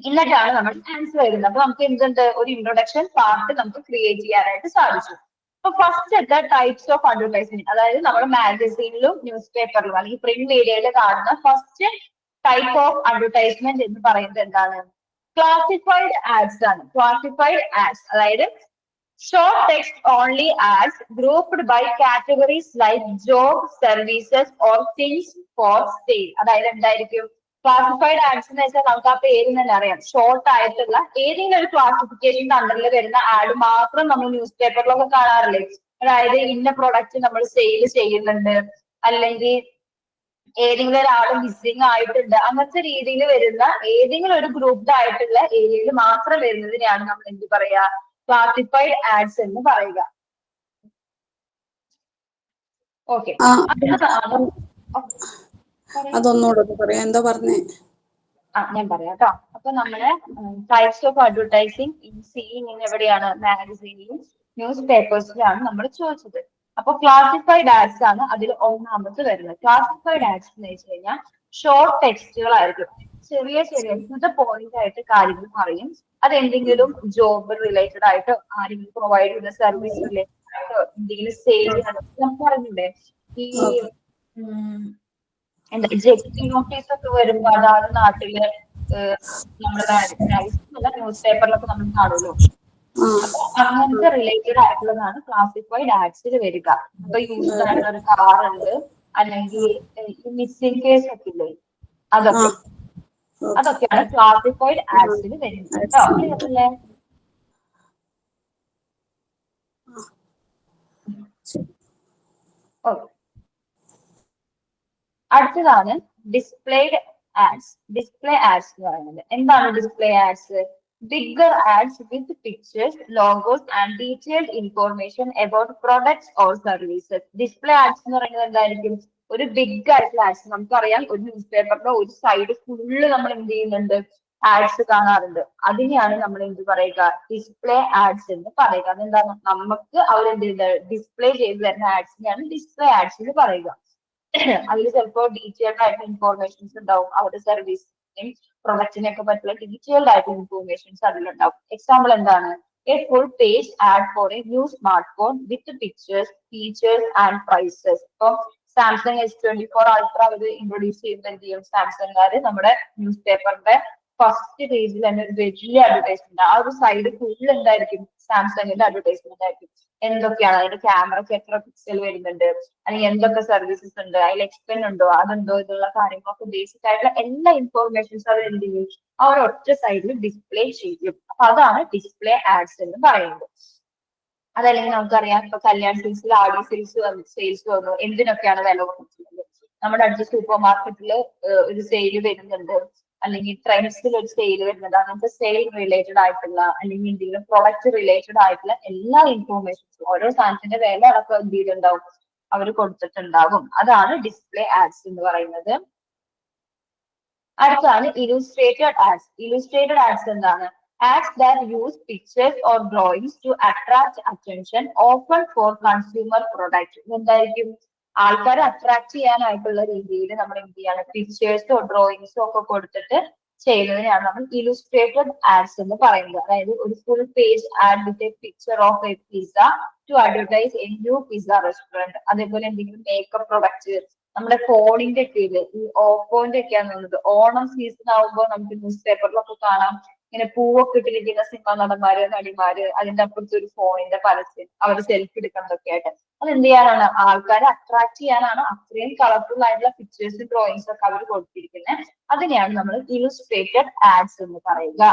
എന്നിട്ടാണ് നമ്മൾ ആൻസർ എഴുതുന്നത്. അപ്പൊ നമുക്ക് എന്തുണ്ട്? ഒരു ഇൻട്രൊഡക്ഷൻ പാർട്ട് നമുക്ക് ക്രിയേറ്റ് ചെയ്യാനായിട്ട് സാധിച്ചു. അപ്പൊ ഫസ്റ്റ് ടൈപ്സ് ഓഫ് അഡ്വർടൈസ്മെന്റ്, അതായത് നമ്മുടെ മാഗസീനിലും ന്യൂസ് പേപ്പറിലും അല്ലെങ്കിൽ പ്രിന്റ് മീഡിയയിൽ കാണുന്ന ഫസ്റ്റ് ടൈപ്പ് ഓഫ് അഡ്വർടൈസ്മെന്റ് എന്ന് പറയുന്നത് എന്താണ്? ക്ലാസിഫൈഡ് ആഡ്സ് ആണ്. ക്ലാസിഫൈഡ് ആഡ്സ് അതായത് short text only ads grouped by categories like job, services or things for sale. അതായത് എന്തായിരിക്കും ക്ലാസിഫൈഡ് ആഡ്സ് എന്ന് വെച്ചാൽ നമുക്ക് ആ പേര് തന്നെ അറിയാം. ഷോർട്ട് ആയിട്ടുള്ള ഏതെങ്കിലും ഒരു ക്ലാസിഫിക്കേഷന്റെ അണ്ടറിൽ വരുന്ന ആഡ് മാത്രം നമ്മൾ ന്യൂസ് പേപ്പറിലൊക്കെ കാണാറില്ലേ? അതായത് ഇന്ന പ്രൊഡക്റ്റ് നമ്മൾ സെയിൽ ചെയ്യുന്നുണ്ട്, അല്ലെങ്കിൽ ഏതെങ്കിലും ഒരാൾ മിസ്സിംഗ് ആയിട്ടുണ്ട്, അങ്ങനത്തെ രീതിയിൽ വരുന്ന ഏതെങ്കിലും ഒരു ഗ്രൂപ്പ്ഡ് ആയിട്ടുള്ള ഏരിയയിൽ മാത്രം വരുന്നതിനെയാണ് നമ്മൾ എന്ത് പറയാ? ക്ലാസിഫൈഡ് ആഡ്സ് എന്ന് പറയുക. ഓക്കെ, അതൊന്നുകൂടെ പറയാം. എന്താ പറഞ്ഞേ? ഞാൻ പറയാം കേട്ടോ. അപ്പൊ നമ്മള് ടൈപ്സ് ഓഫ് അഡ്വർടൈസിങ് സീയിങ് എവിടെയാണ്? മാഗസീനിലും ന്യൂസ് പേപ്പേഴ്സിലാണ് നമ്മൾ ചോദിച്ചത്. അപ്പൊ ക്ലാസിഫൈഡ് ആഡ്സ് ആണ് അതിൽ ഒന്നാമത് വരുന്നത്. ക്ലാസിഫൈഡ് ആഡ്സ് എന്ന് വെച്ച് കഴിഞ്ഞാൽ ഷോർട്ട് ടെക്സ്റ്റുകളായിരിക്കും. ചെറിയ ടു പോയിന്റ് ആയിട്ട് കാര്യങ്ങൾ പറയും. അതെന്തെങ്കിലും ജോബ് റിലേറ്റഡ് ആയിട്ടോ ആരെങ്കിലും പ്രൊവൈഡ് ചെയ്യുന്ന സർവീസ് റിലേറ്റഡ് ആയിട്ടോ എന്തെങ്കിലും സെയിൽ നമുക്ക് പറഞ്ഞില്ലേ ഈ എന്താ ജപ്തി നോട്ടീസ് ഒക്കെ വരുമ്പോ അതാത് നാട്ടില് നമ്മുടെ ന്യൂസ് പേപ്പറിലൊക്കെ നമ്മൾ കാണുമല്ലോ. അപ്പൊ അങ്ങനത്തെ റിലേറ്റഡ് ആയിട്ടുള്ളതാണ് ക്ലാസിഫൈഡ് ആഡ്സിൽ വരിക. ഇപ്പൊ യൂസ്ഡ് ആയിട്ടുള്ള ഒരു കാർ ഉണ്ട്, അല്ലെങ്കിൽ മിസ്സിംഗ് കേസ് ഒക്കെ ഇല്ലേ, അതൊക്കെയാണ് ക്ലാസിഫൈഡ് ആഡ്സിൽ വരുന്നത് കേട്ടോ. ക്ലിയർ അല്ലേ? ഓക്കെ, അടുത്തതാണ് ഡിസ്പ്ലേഡ് ആഡ്സ്. ഡിസ്പ്ലേ ആഡ്സ് എന്ന് പറയുന്നത് എന്താണ്? Display ads bigger ads with pictures, logos, and detailed information about products or services. Display ads എന്ന് പറയുന്നത് എന്തായിരിക്കും? ഒരു ബിഗ് ആയിട്ടുള്ള ആഡ്സ്. നമുക്കറിയാം ഒരു ന്യൂസ് പേപ്പറിന്റെ ഒരു സൈഡ് ഫുള്ള് നമ്മൾ എന്ത് ചെയ്യുന്നുണ്ട്? ആഡ്സ് കാണാറുണ്ട്. അതിനെയാണ് നമ്മൾ എന്ത് പറയുക? ഡിസ്പ്ലേ ആഡ്സ് എന്ന് പറയുക. അതെന്താണ്? നമുക്ക് അവരെന്ത് ചെയ്യുന്നത്? ഡിസ്പ്ലേ ചെയ്ത് തരുന്ന ആഡ്സിനെയാണ് ഡിസ്പ്ലേ ആഡ്സ് എന്ന് പറയുക. അതിൽ ചിലപ്പോൾ ഡീറ്റെയിൽഡ് ആയിട്ടുള്ള ഇൻഫോർമേഷൻസ് ഉണ്ടാവും. അവരുടെ സർവീസിനെയും പ്രൊഡക്റ്റിനെ ഒക്കെ പറ്റിയുള്ള ഡീറ്റെയിൽഡ് ആയിട്ടുള്ള ഇൻഫോർമേഷൻസ് അതിലുണ്ടാവും. എക്സാമ്പിൾ എന്താണ്? A full page ad for a new smart phone with pictures, features and prices. ഇപ്പൊ സാംസങ് S24 അൾട്ര അവർ ഇൻട്രൊഡ്യൂസ് ചെയ്യുന്ന എന്ത് ചെയ്യും? സാംസങ്കാര് നമ്മുടെ ന്യൂസ് പേപ്പറിന്റെ ഫസ്റ്റ് പേജിൽ തന്നെ ഒരു വലിയ അഡ്വർടൈസ്മെന്റ്. ആ ഒരു സൈഡ് ഫുൾ എന്തായിരിക്കും? സാംസങ്ങിന്റെ അഡ്വർടൈസ്മെന്റ് ആയിരിക്കും. എന്തൊക്കെയാണ് അതിന്റെ ക്യാമറയ്ക്ക് എത്ര പിക്സൽ വരുന്നുണ്ട്, അല്ലെങ്കിൽ എന്തൊക്കെ സർവീസസ് ഉണ്ട്, അതിൽ എക്സ്പെൻ ഉണ്ടോ, അതുണ്ടോ, ഇതുള്ള കാര്യങ്ങളൊക്കെ ബേസിക് ആയിട്ടുള്ള എല്ലാ ഇൻഫോർമേഷൻസും അവർ എന്ത് ചെയ്യും? ആ ഒരു ഒറ്റ സൈഡിൽ ഡിസ്പ്ലേ ചെയ്യും. അപ്പൊ അതാണ് ഡിസ്പ്ലേ ആഡ്സ് എന്ന് പറയുന്നത്. അതല്ലെങ്കിൽ നമുക്കറിയാം ഇപ്പൊ കല്യാൺ സിൽസിൽ ആഡി സെയിൽസ് വന്നു. എന്തിനൊക്കെയാണ് വില കുറച്ചിട്ടുള്ളത്? നമ്മുടെ അടുത്ത സൂപ്പർ മാർക്കറ്റിൽ ഒരു സെയിൽ വരുന്നുണ്ട്, അല്ലെങ്കിൽ ട്രെൻഡ്സിൽ ഒരു സെയിൽ വരുന്നുണ്ട്. അങ്ങനത്തെ സെയിൽ റിലേറ്റഡ് ആയിട്ടുള്ള അല്ലെങ്കിൽ എന്തെങ്കിലും പ്രൊഡക്റ്റ് റിലേറ്റഡ് ആയിട്ടുള്ള എല്ലാ ഇൻഫോർമേഷൻസും ഓരോ സാധനത്തിന്റെ വില അടക്കം എന്ത് ചെയ്തിട്ടുണ്ടാവും? അവർ കൊടുത്തിട്ടുണ്ടാകും. അതാണ് ഡിസ്പ്ലേ ആഡ്സ് എന്ന് പറയുന്നത്. അടുത്താണ് ഇല്ലുസ്ട്രേറ്റഡ് ആഡ്സ്. ഇല്ലുസ്ട്രേറ്റഡ് ആഡ്സ് എന്താണ്? Ads that use pictures or drawings to attract attention, often for consumer product. എന്തായിരിക്കും? ആൾക്കാരെ അട്രാക്ട് ചെയ്യാനായിട്ടുള്ള രീതിയിൽ നമ്മൾ എന്ത് ചെയ്യാണ്? പിക്ചേഴ്സോ ഡ്രോയിങ്സോ ഒക്കെ കൊടുത്തിട്ട് ചെയ്യുന്നതിനാണ് നമ്മൾ ഇല്ലുസ്ട്രേറ്റഡ് ആഡ്സ് എന്ന് പറയുന്നത്. അതായത് ഒരു full page ad with a picture of a pizza to advertise a new pizza restaurant. അതേപോലെ എന്തെങ്കിലും മേക്കപ്പ് പ്രൊഡക്റ്റ് നമ്മുടെ ഫോണിന്റെ ഒക്കെ ഈ ഓപ്പോന്റെ ഒക്കെയാണ് തോന്നുന്നത്. ഓണം സീസൺ ആവുമ്പോൾ നമുക്ക് ന്യൂസ് പേപ്പറിലൊക്കെ കാണാം ഇങ്ങനെ പൂവൊക്കെ ഇട്ടിരിക്കുന്ന സിനിമ നടന്മാര്, നടിമാര്, അതിന്റെ അപ്പുറത്ത് ഒരു ഫോണിന്റെ പരസ്യം, അവർ സെൽഫി എടുക്കുന്നതൊക്കെ ആയിട്ട്. അത് എന്ത് ചെയ്യാനാണ്? ആൾക്കാരെ അട്രാക്ട് ചെയ്യാനാണ് അത്രയും കളർഫുൾ ആയിട്ടുള്ള പിക്ചേഴ്സും ഡ്രോയിങ്സും ഒക്കെ അവർ കൊടുത്തിരിക്കുന്നത്. അതിനെയാണ് നമ്മൾ ഇല്ലുസ്ട്രേറ്റഡ് ആഡ്സ് എന്ന് പറയുക.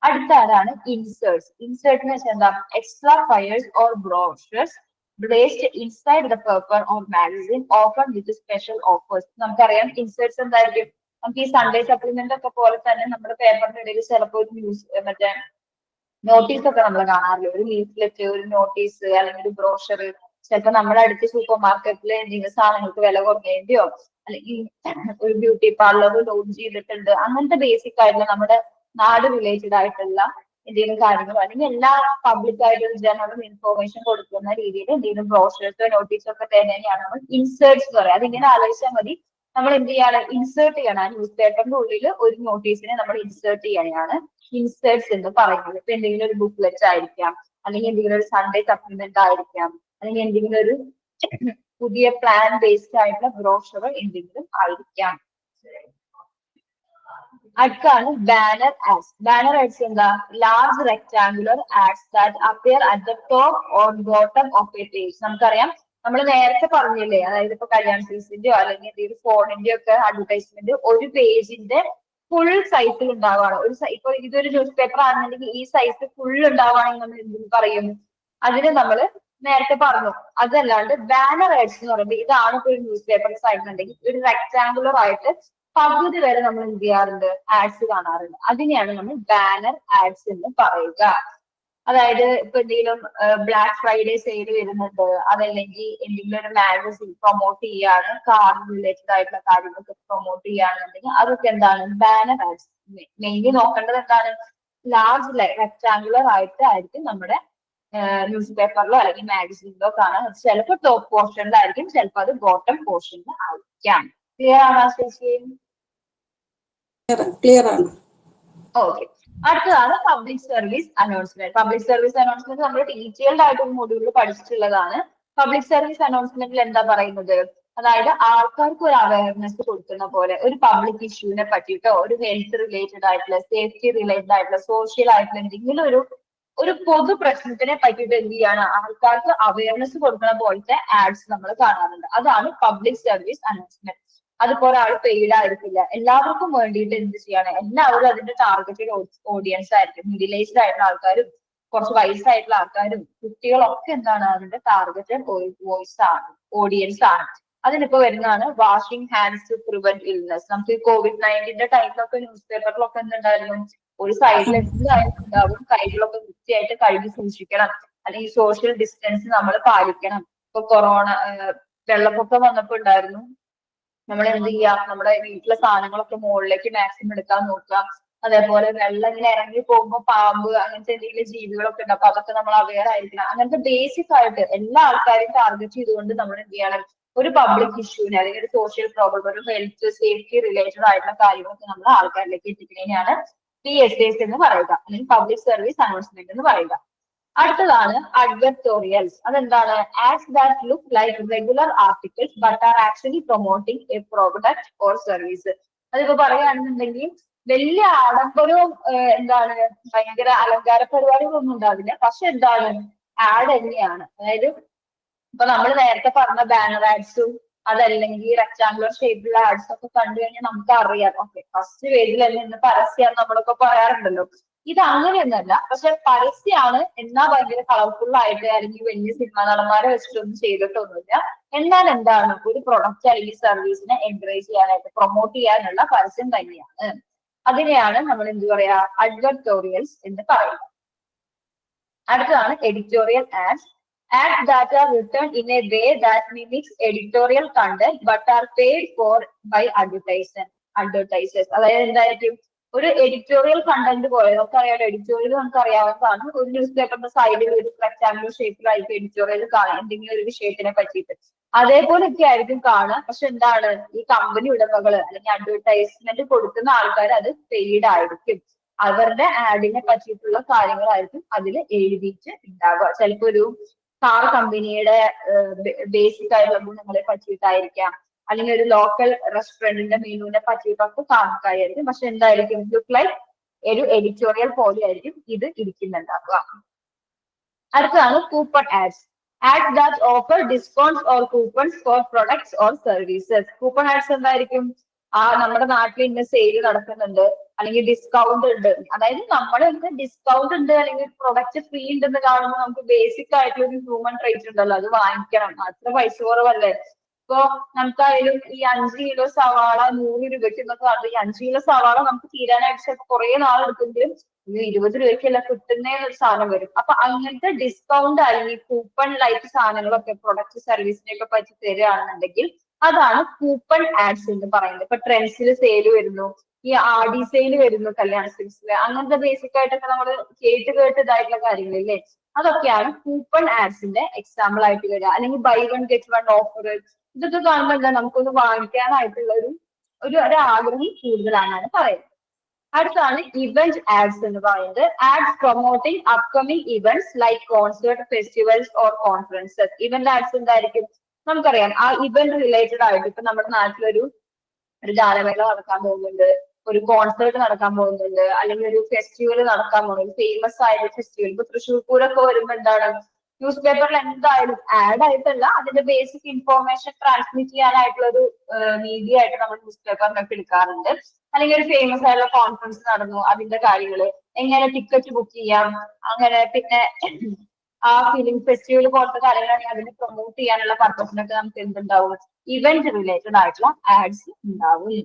അടുത്ത ആരാണ്? ഇൻസേർട്സ്. ഇൻസേർട്ടിന് വെച്ചാൽ എന്താ? Extra fires or brochures placed inside the paper or magazine, often with special offers. നമുക്കറിയാം ഇൻസേർട്സ് എന്തായിരിക്കും? നമുക്ക് ഈ സൺഡേ സപ്ലിമെന്റ് ഒക്കെ പോലെ തന്നെ നമ്മുടെ പേപ്പറിന്റെ ഇടയിൽ ചിലപ്പോൾ ഒരു ന്യൂസ് മറ്റേ നോട്ടീസ് ഒക്കെ നമ്മൾ കാണാറില്ല. ഒരു ലീഫ്ലെറ്റ്, ഒരു നോട്ടീസ്, അല്ലെങ്കിൽ ഒരു ബ്രോഷർ. ചിലപ്പോൾ നമ്മുടെ അടുത്ത് സൂപ്പർ മാർക്കറ്റിൽ എന്തെങ്കിലും സാധനങ്ങൾക്ക് വില കുറഞ്ഞതിന്റെയോ അല്ലെങ്കിൽ ഒരു ബ്യൂട്ടി പാർലർ ലോഞ്ച് ചെയ്തിട്ടുണ്ട്, അങ്ങനത്തെ ബേസിക് ആയിട്ടുള്ള നമ്മുടെ നാട് റിലേറ്റഡ് ആയിട്ടുള്ള എന്തെങ്കിലും കാര്യങ്ങളോ അല്ലെങ്കിൽ എല്ലാ പബ്ലിക് ആയിട്ടുള്ള ജനറൽ ഇൻഫോർമേഷൻ കൊടുക്കുന്ന രീതിയിൽ എന്തെങ്കിലും ബ്രോഷേഴ്സോ നോട്ടീസോ ഒക്കെ തന്നെയാണ് നമ്മൾ ഇൻസേർട്സ് എന്ന് പറയുക. അതിങ്ങനെ ആലോചിച്ചാൽ മതി. നമ്മൾ എന്ത് ചെയ്യാണ്? ഇൻസേർട്ട് ചെയ്യണം. ന്യൂസ് പേപ്പറിന്റെ ഉള്ളിൽ ഒരു നോട്ടീസിനെ നമ്മൾ ഇൻസേർട്ട് ചെയ്യാനാണ് ഇൻസേർട്സ് എന്ന് പറയുന്നത്. ഇപ്പൊ എന്തെങ്കിലും ഒരു ബുക്ക്ലെറ്റ് ആയിരിക്കാം, അല്ലെങ്കിൽ എന്തെങ്കിലും ഒരു സൺഡേ സപ്ലിമെന്റ് ആയിരിക്കാം, അല്ലെങ്കിൽ എന്തെങ്കിലും ഒരു പുതിയ പ്ലാൻ ബേസ്ഡ് ആയിട്ടുള്ള ബ്രോഷർ എന്തെങ്കിലും ആയിരിക്കാം. അടുത്താണ് ബാനർ ആഡ്സ്. ബാനർ ആഡ്സ് എന്താ? Large rectangular ads that appear at the top or bottom of a page. നമുക്കറിയാം നമ്മൾ നേരത്തെ പറഞ്ഞില്ലേ, അതായത് ഇപ്പൊ കല്യാൺ സിൽസിന്റെയോ അല്ലെങ്കിൽ എന്തെങ്കിലും ഫോണിന്റെയോ ഒക്കെ അഡ്വർടൈസ്മെന്റ് ഒരു പേജിന്റെ ഫുൾ സൈസിൽ ഉണ്ടാവുകയാണ്. ഇപ്പൊ ഇതൊരു ന്യൂസ് പേപ്പർ ആണെന്നുണ്ടെങ്കിൽ ഈ സൈസ് ഫുൾ ഉണ്ടാവുകയാണെങ്കിൽ നമ്മൾ എന്തെങ്കിലും പറയും? അതിന് നമ്മൾ നേരത്തെ പറഞ്ഞു. അതല്ലാണ്ട് ബാനർ ആഡ്സ് എന്ന് പറയുമ്പോൾ ഇതാണ് ഇപ്പൊ ഒരു ന്യൂസ് പേപ്പറിന്റെ സൈഡ് ഉണ്ടെങ്കിൽ ഒരു റെക്ടാങ്കുലർ ആയിട്ട് പകുതി വരെ നമ്മൾ എന്ത് ചെയ്യാറുണ്ട്? ആഡ്സ് കാണാറുണ്ട്. അതിനെയാണ് നമ്മൾ ബാനർ ആഡ്സ് എന്ന് പറയുക. അതായത് ഇപ്പൊ എന്തെങ്കിലും ബ്ലാക്ക് ഫ്രൈഡേ സെയിൽ വരുന്നുണ്ട്, അതല്ലെങ്കിൽ എന്തെങ്കിലും ഒരു മാഗസിൻ പ്രൊമോട്ട് ചെയ്യാണ്, കാർ റിലേറ്റഡ് ആയിട്ടുള്ള കാര്യങ്ങളൊക്കെ പ്രൊമോട്ട് ചെയ്യുകയാണെന്നുണ്ടെങ്കിൽ അതൊക്കെ എന്താണ്? Banner ads. മെയിൻലി നോക്കേണ്ടത് എന്താണ്? ലാർജ് റെക്ടാങ്കുലർ ആയിട്ട് ആയിരിക്കും നമ്മുടെ ന്യൂസ് പേപ്പറിലോ അല്ലെങ്കിൽ മാഗസിനിലോ കാണാൻ. ചിലപ്പോൾ ടോപ്പ് പോർഷനിലായിരിക്കും, ചിലപ്പോൾ അത് ബോട്ടം പോർഷനിൽ ആയിരിക്കാം. ക്ലിയർ ആണോ ചേച്ചി? ക്ലിയർ ആണ്. ഓക്കെ. അടുത്തതാണ് public service announcement. Public service announcement നമ്മൾ ഡീറ്റെയിൽഡ് ആയിട്ട് ഒരു മൊഡ്യൂളിൽ പഠിച്ചിട്ടുള്ളതാണ്. പബ്ലിക് സർവീസ് അനൗൺസ്മെന്റിൽ എന്താ പറയുന്നത്? അതായത് ആൾക്കാർക്ക് ഒരു അവയർനെസ് കൊടുക്കുന്ന പോലെ ഒരു പബ്ലിക് ഇഷ്യൂവിനെ പറ്റിയിട്ടോ ഒരു ഹെൽത്ത് റിലേറ്റഡ് ആയിട്ടുള്ള, സേഫ്റ്റി റിലേറ്റഡ് ആയിട്ടുള്ള, സോഷ്യൽ ആയിട്ടുള്ള എന്തെങ്കിലും ഒരു പൊതു പ്രശ്നത്തിനെ പറ്റിയിട്ട് എന്ത് ചെയ്യാണ്? ആൾക്കാർക്ക് അവയർനെസ് കൊടുക്കുന്ന പോലത്തെ ആഡ്സ് നമ്മൾ കാണാറുണ്ട്. അതാണ് പബ്ലിക് സർവീസ് അനൗൺസ്മെന്റ്. അതിപ്പോ ഒരാൾ പെയ്ഡ് ആയിരിക്കില്ല, എല്ലാവർക്കും വേണ്ടിയിട്ട് എന്ത് ചെയ്യാണ്? എല്ലാവരും അതിന്റെ ടാർഗറ്റഡ് ഓഡിയൻസ് ആയിരിക്കും. മിഡിൽ ഏജ്ഡ് ആയിട്ടുള്ള ആൾക്കാരും കുറച്ച് വയസ്സായിട്ടുള്ള ആൾക്കാരും കുട്ടികളൊക്കെ എന്താണ്? അതിന്റെ ടാർഗറ്റഡ് വോയിസ് ആണ്, ഓഡിയൻസ് ആണ്. അതിനിപ്പോ വരുന്നതാണ് washing hands to prevent illness. നമുക്ക് കോവിഡ്-19 ടൈമിലൊക്കെ ന്യൂസ് പേപ്പറിലൊക്കെ എന്തുണ്ടായിരുന്നു? ഒരു സൈഡിൽ എന്തായാലും ഉണ്ടാവും. കൈകളൊക്കെ വൃത്തിയായിട്ട് കഴുകി സൂക്ഷിക്കണം, അല്ലെങ്കിൽ സോഷ്യൽ ഡിസ്റ്റൻസ് നമ്മൾ പാലിക്കണം. ഇപ്പൊ കൊറോണ വെള്ളപ്പൊക്കം വന്നപ്പോ ഉണ്ടായിരുന്നു, നമ്മൾ എന്ത് ചെയ്യാം, നമ്മുടെ വീട്ടിലെ സാധനങ്ങളൊക്കെ മുകളിലേക്ക് മാക്സിമം എടുക്കാൻ നോക്കുക. അതേപോലെ വെള്ളം ഇങ്ങനെ ഇറങ്ങി പോകുമ്പോൾ പാമ്പ് അങ്ങനത്തെ എന്തെങ്കിലും ജീവികളൊക്കെ ഉണ്ട്, അപ്പൊ അതൊക്കെ നമ്മൾ അവെയർ ആയിരിക്കണം. അങ്ങനത്തെ ബേസിക് ആയിട്ട് എല്ലാ ആൾക്കാരെയും ടാർഗറ്റ് ചെയ്തുകൊണ്ട് നമ്മൾ എന്ത് ചെയ്യണം, ഒരു പബ്ലിക് ഇഷ്യൂവിന് അല്ലെങ്കിൽ ഒരു സോഷ്യൽ പ്രോബ്ലം, ഒരു ഹെൽത്ത് സേഫ്റ്റി റിലേറ്റഡ് ആയിട്ടുള്ള കാര്യങ്ങളൊക്കെ നമ്മൾ ആൾക്കാരിലേക്ക് എത്തിക്കുന്നതിനെയാണ് PSAs എന്ന് പറയുക, അല്ലെങ്കിൽ പബ്ലിക് സർവീസ് അനൗൺസ്മെന്റ് എന്ന് പറയുക. അടുത്തതാണ് അഡ്വർട്ടോറിയൽസ്. അതെന്താണ്? Ads that look like regular articles but are actually promoting a product or service. അതിപ്പോ പറയുകയാണെന്നുണ്ടെങ്കിൽ വലിയ ആഡംബരവും എന്താണ് ഭയങ്കര അലങ്കാര പരിപാടികളൊന്നും ഉണ്ടാവില്ല, പക്ഷെ എന്താണ് ആഡ് തന്നെയാണ്. അതായത് ഇപ്പൊ നമ്മൾ നേരത്തെ പറഞ്ഞ ബാനർ ആഡ്സും അതല്ലെങ്കിൽ റെക്ടാങ്കുലർ ഷേപ്പിലുള്ള ആഡ്സ് ഒക്കെ കണ്ടു കഴിഞ്ഞാൽ നമുക്ക് അറിയാം, ഓക്കെ ഫസ്റ്റ് പേജിൽ തന്നെ ഇന്ന് പരസ്യം നമ്മളൊക്കെ പറയാറുണ്ടല്ലോ. ഇത് അങ്ങനെയൊന്നല്ല, പക്ഷെ പരസ്യമാണ് എന്നാ ഭയങ്കര കളർഫുൾ ആയിട്ട് അല്ലെങ്കിൽ വലിയ സിനിമാ നടന്മാരെ വെച്ചിട്ടൊന്നും ചെയ്തിട്ടൊന്നുമില്ല. എന്നാൽ എന്താണ് ഒരു പ്രൊഡക്റ്റ് അല്ലെങ്കിൽ സർവീസിനെ എൻകറേജ് ചെയ്യാനായിട്ട് പ്രൊമോട്ട് ചെയ്യാനുള്ള പരസ്യം തന്നെയാണ്. അതിനെയാണ് നമ്മൾ എന്ത് പറയാ, അഡ്വർട്ടോറിയൽസ് എന്ന് പറയുക. അടുത്തതാണ് editorial ads. Ads that are written in a way that mimics editorial content but are paid for by advertisers. അതായത് എന്തായിരിക്കും, ഒരു എഡിറ്റോറിയൽ കണ്ടന്റ് പോലെ നമുക്കറിയാലോ, എഡിറ്റോറിയൽ നമുക്ക് അറിയാവുന്നതാണ്. ഒരു ന്യൂസ് പേപ്പറിന്റെ സൈഡിൽ ഒരു റെക്ടാങ്കുലർ ഷേപ്പിലായിരിക്കും എഡിറ്റോറിയൽ കാണാം എന്തെങ്കിലും ഒരു വിഷയത്തിനെ പറ്റിയിട്ട്. അതേപോലെയൊക്കെ ആയിരിക്കും കാണുക, പക്ഷെ എന്താണ് ഈ കമ്പനി ഉടമകള് അല്ലെങ്കിൽ അഡ്വർടൈസ്മെന്റ് കൊടുക്കുന്ന ആൾക്കാർ അത് പെയ്ഡ് ആയിരിക്കും. അവരുടെ ആഡിനെ പറ്റിയിട്ടുള്ള കാര്യങ്ങളായിരിക്കും അതിൽ എഴുതിയിട്ട് ഉണ്ടാവുക. ചിലപ്പോ ഒരു കാർ കമ്പനിയുടെ ബേസിക് ആയിട്ടുള്ള ഗുണങ്ങളെ പറ്റിയിട്ടായിരിക്കാം, അല്ലെങ്കിൽ ഒരു ലോക്കൽ റെസ്റ്റോറന്റിന്റെ മെനുവിനെ പറ്റിയിട്ടൊക്കെ കാണുകയായിരിക്കും. പക്ഷെ എന്തായിരിക്കും, ലുക്ക് ലൈക്ക് ഒരു എഡിറ്റോറിയൽ പോലെ ആയിരിക്കും ഇത് ഇരിക്കുന്നുണ്ടാവുക. അടുത്തതാണ് coupon ads. Ads that offer discounts or coupons for products or services. Coupon ads എന്തായിരിക്കും, നമ്മുടെ നാട്ടിൽ ഇന്ന് സെയിൽ നടക്കുന്നുണ്ട് അല്ലെങ്കിൽ ഡിസ്കൗണ്ട് ഉണ്ട്, അതായത് നമ്മൾ ഇന്ന് ഡിസ്കൗണ്ട് ഉണ്ട് അല്ലെങ്കിൽ പ്രൊഡക്റ്റ് ഫ്രീ ഉണ്ടെന്ന് കാണുമ്പോൾ നമുക്ക് ബേസിക് ആയിട്ടുള്ള ഒരു ഹ്യൂമൻ ട്രേറ്റ് ഉണ്ടല്ലോ, അത് വാങ്ങിക്കണം, അത്ര പൈസ കുറവല്ലേ. ഇപ്പൊ നമുക്കായാലും ഈ 5 കിലോ സവാള 100 രൂപയ്ക്ക് എന്നൊക്കെ കാണുമ്പോൾ ഈ 5 കിലോ സവാള നമുക്ക് തീരാനായിട്ട് ചിലപ്പോൾ കുറെ നാളെടുത്തെങ്കിലും 20 രൂപയ്ക്കല്ല കിട്ടുന്നൊരു സാധനം വരും. അപ്പൊ അങ്ങനത്തെ ഡിസ്കൗണ്ട് അല്ലെങ്കിൽ കൂപ്പൺ ലൈക്ക് സാധനങ്ങളൊക്കെ പ്രൊഡക്റ്റ് സർവീസിനെയൊക്കെ പറ്റി തരികയാണെന്നുണ്ടെങ്കിൽ അതാണ് കൂപ്പൺ ആഡ്സ് എന്ന് പറയുന്നത്. ഇപ്പൊ ട്രെൻഡ്സിൽ സെയിൽ വരുന്നു, ഈ ആഡി സെയിൽ വരുന്നു കല്യാണ സിൽസിൽ, അങ്ങനത്തെ ബേസിക് ആയിട്ടൊക്കെ നമ്മൾ കേട്ട് ഇതായിട്ടുള്ള കാര്യങ്ങളില്ലേ, അതൊക്കെയാണ് കൂപ്പൺ ആഡ്സിന്റെ എക്സാമ്പിൾ ആയിട്ട് വരിക. അല്ലെങ്കിൽ buy one get one offer, ഇതൊക്കെ കാണുമ്പോൾ എന്താ നമുക്കൊന്ന് വാങ്ങിക്കാനായിട്ടുള്ള ഒരു ആഗ്രഹം കൂടുതലാണെന്നാണ് പറയുന്നത്. അടുത്താണ് ഇവന്റ് ആഡ്സ് എന്ന് പറയുന്നത്. Ads promoting upcoming events like concert, festivals or conferences. Event ads എന്തായിരിക്കും, നമുക്കറിയാം ആ ഇവന്റ് റിലേറ്റഡ് ആയിട്ട് ഇപ്പൊ നമ്മുടെ നാട്ടിലൊരു ഗാനമേള നടക്കാൻ പോകുന്നുണ്ട്, ഒരു കോൺസേർട്ട് നടക്കാൻ പോകുന്നുണ്ട്, അല്ലെങ്കിൽ ഒരു ഫെസ്റ്റിവൽ നടക്കാൻ പോകുന്നത്, ഫേമസ് ആയ ഫെസ്റ്റിവൽ. ഇപ്പൊ തൃശ്ശൂർ പൂരമൊക്കെ വരുമ്പോ എന്താണ്, ന്യൂസ് പേപ്പറിൽ എന്തായാലും ആഡ് ആയിട്ടല്ല, അതിന്റെ ബേസിക് ഇൻഫോർമേഷൻ ട്രാൻസ്മിറ്റ് ചെയ്യാനായിട്ടുള്ള ഒരു മീഡിയ ആയിട്ട് നമ്മൾ ന്യൂസ് പേപ്പറിനൊക്കെ എടുക്കാറുണ്ട്. അല്ലെങ്കിൽ ഒരു ഫേമസ് ആയിട്ടുള്ള കോൺഫറൻസ് നടന്നു, അതിന്റെ കാര്യങ്ങള് എങ്ങനെ ടിക്കറ്റ് ബുക്ക് ചെയ്യാം, അങ്ങനെ പിന്നെ ആ ഫിലിം ഫെസ്റ്റിവൽ പോലത്തെ കാര്യങ്ങളാണെങ്കിൽ അതിനെ പ്രൊമോട്ട് ചെയ്യാനുള്ള പർപ്പസിനൊക്കെ നമുക്ക് എന്തുണ്ടാവും, ഇവന്റ് റിലേറ്റഡ് ആയിട്ടുള്ള ആഡ്സ് ഉണ്ടാവും.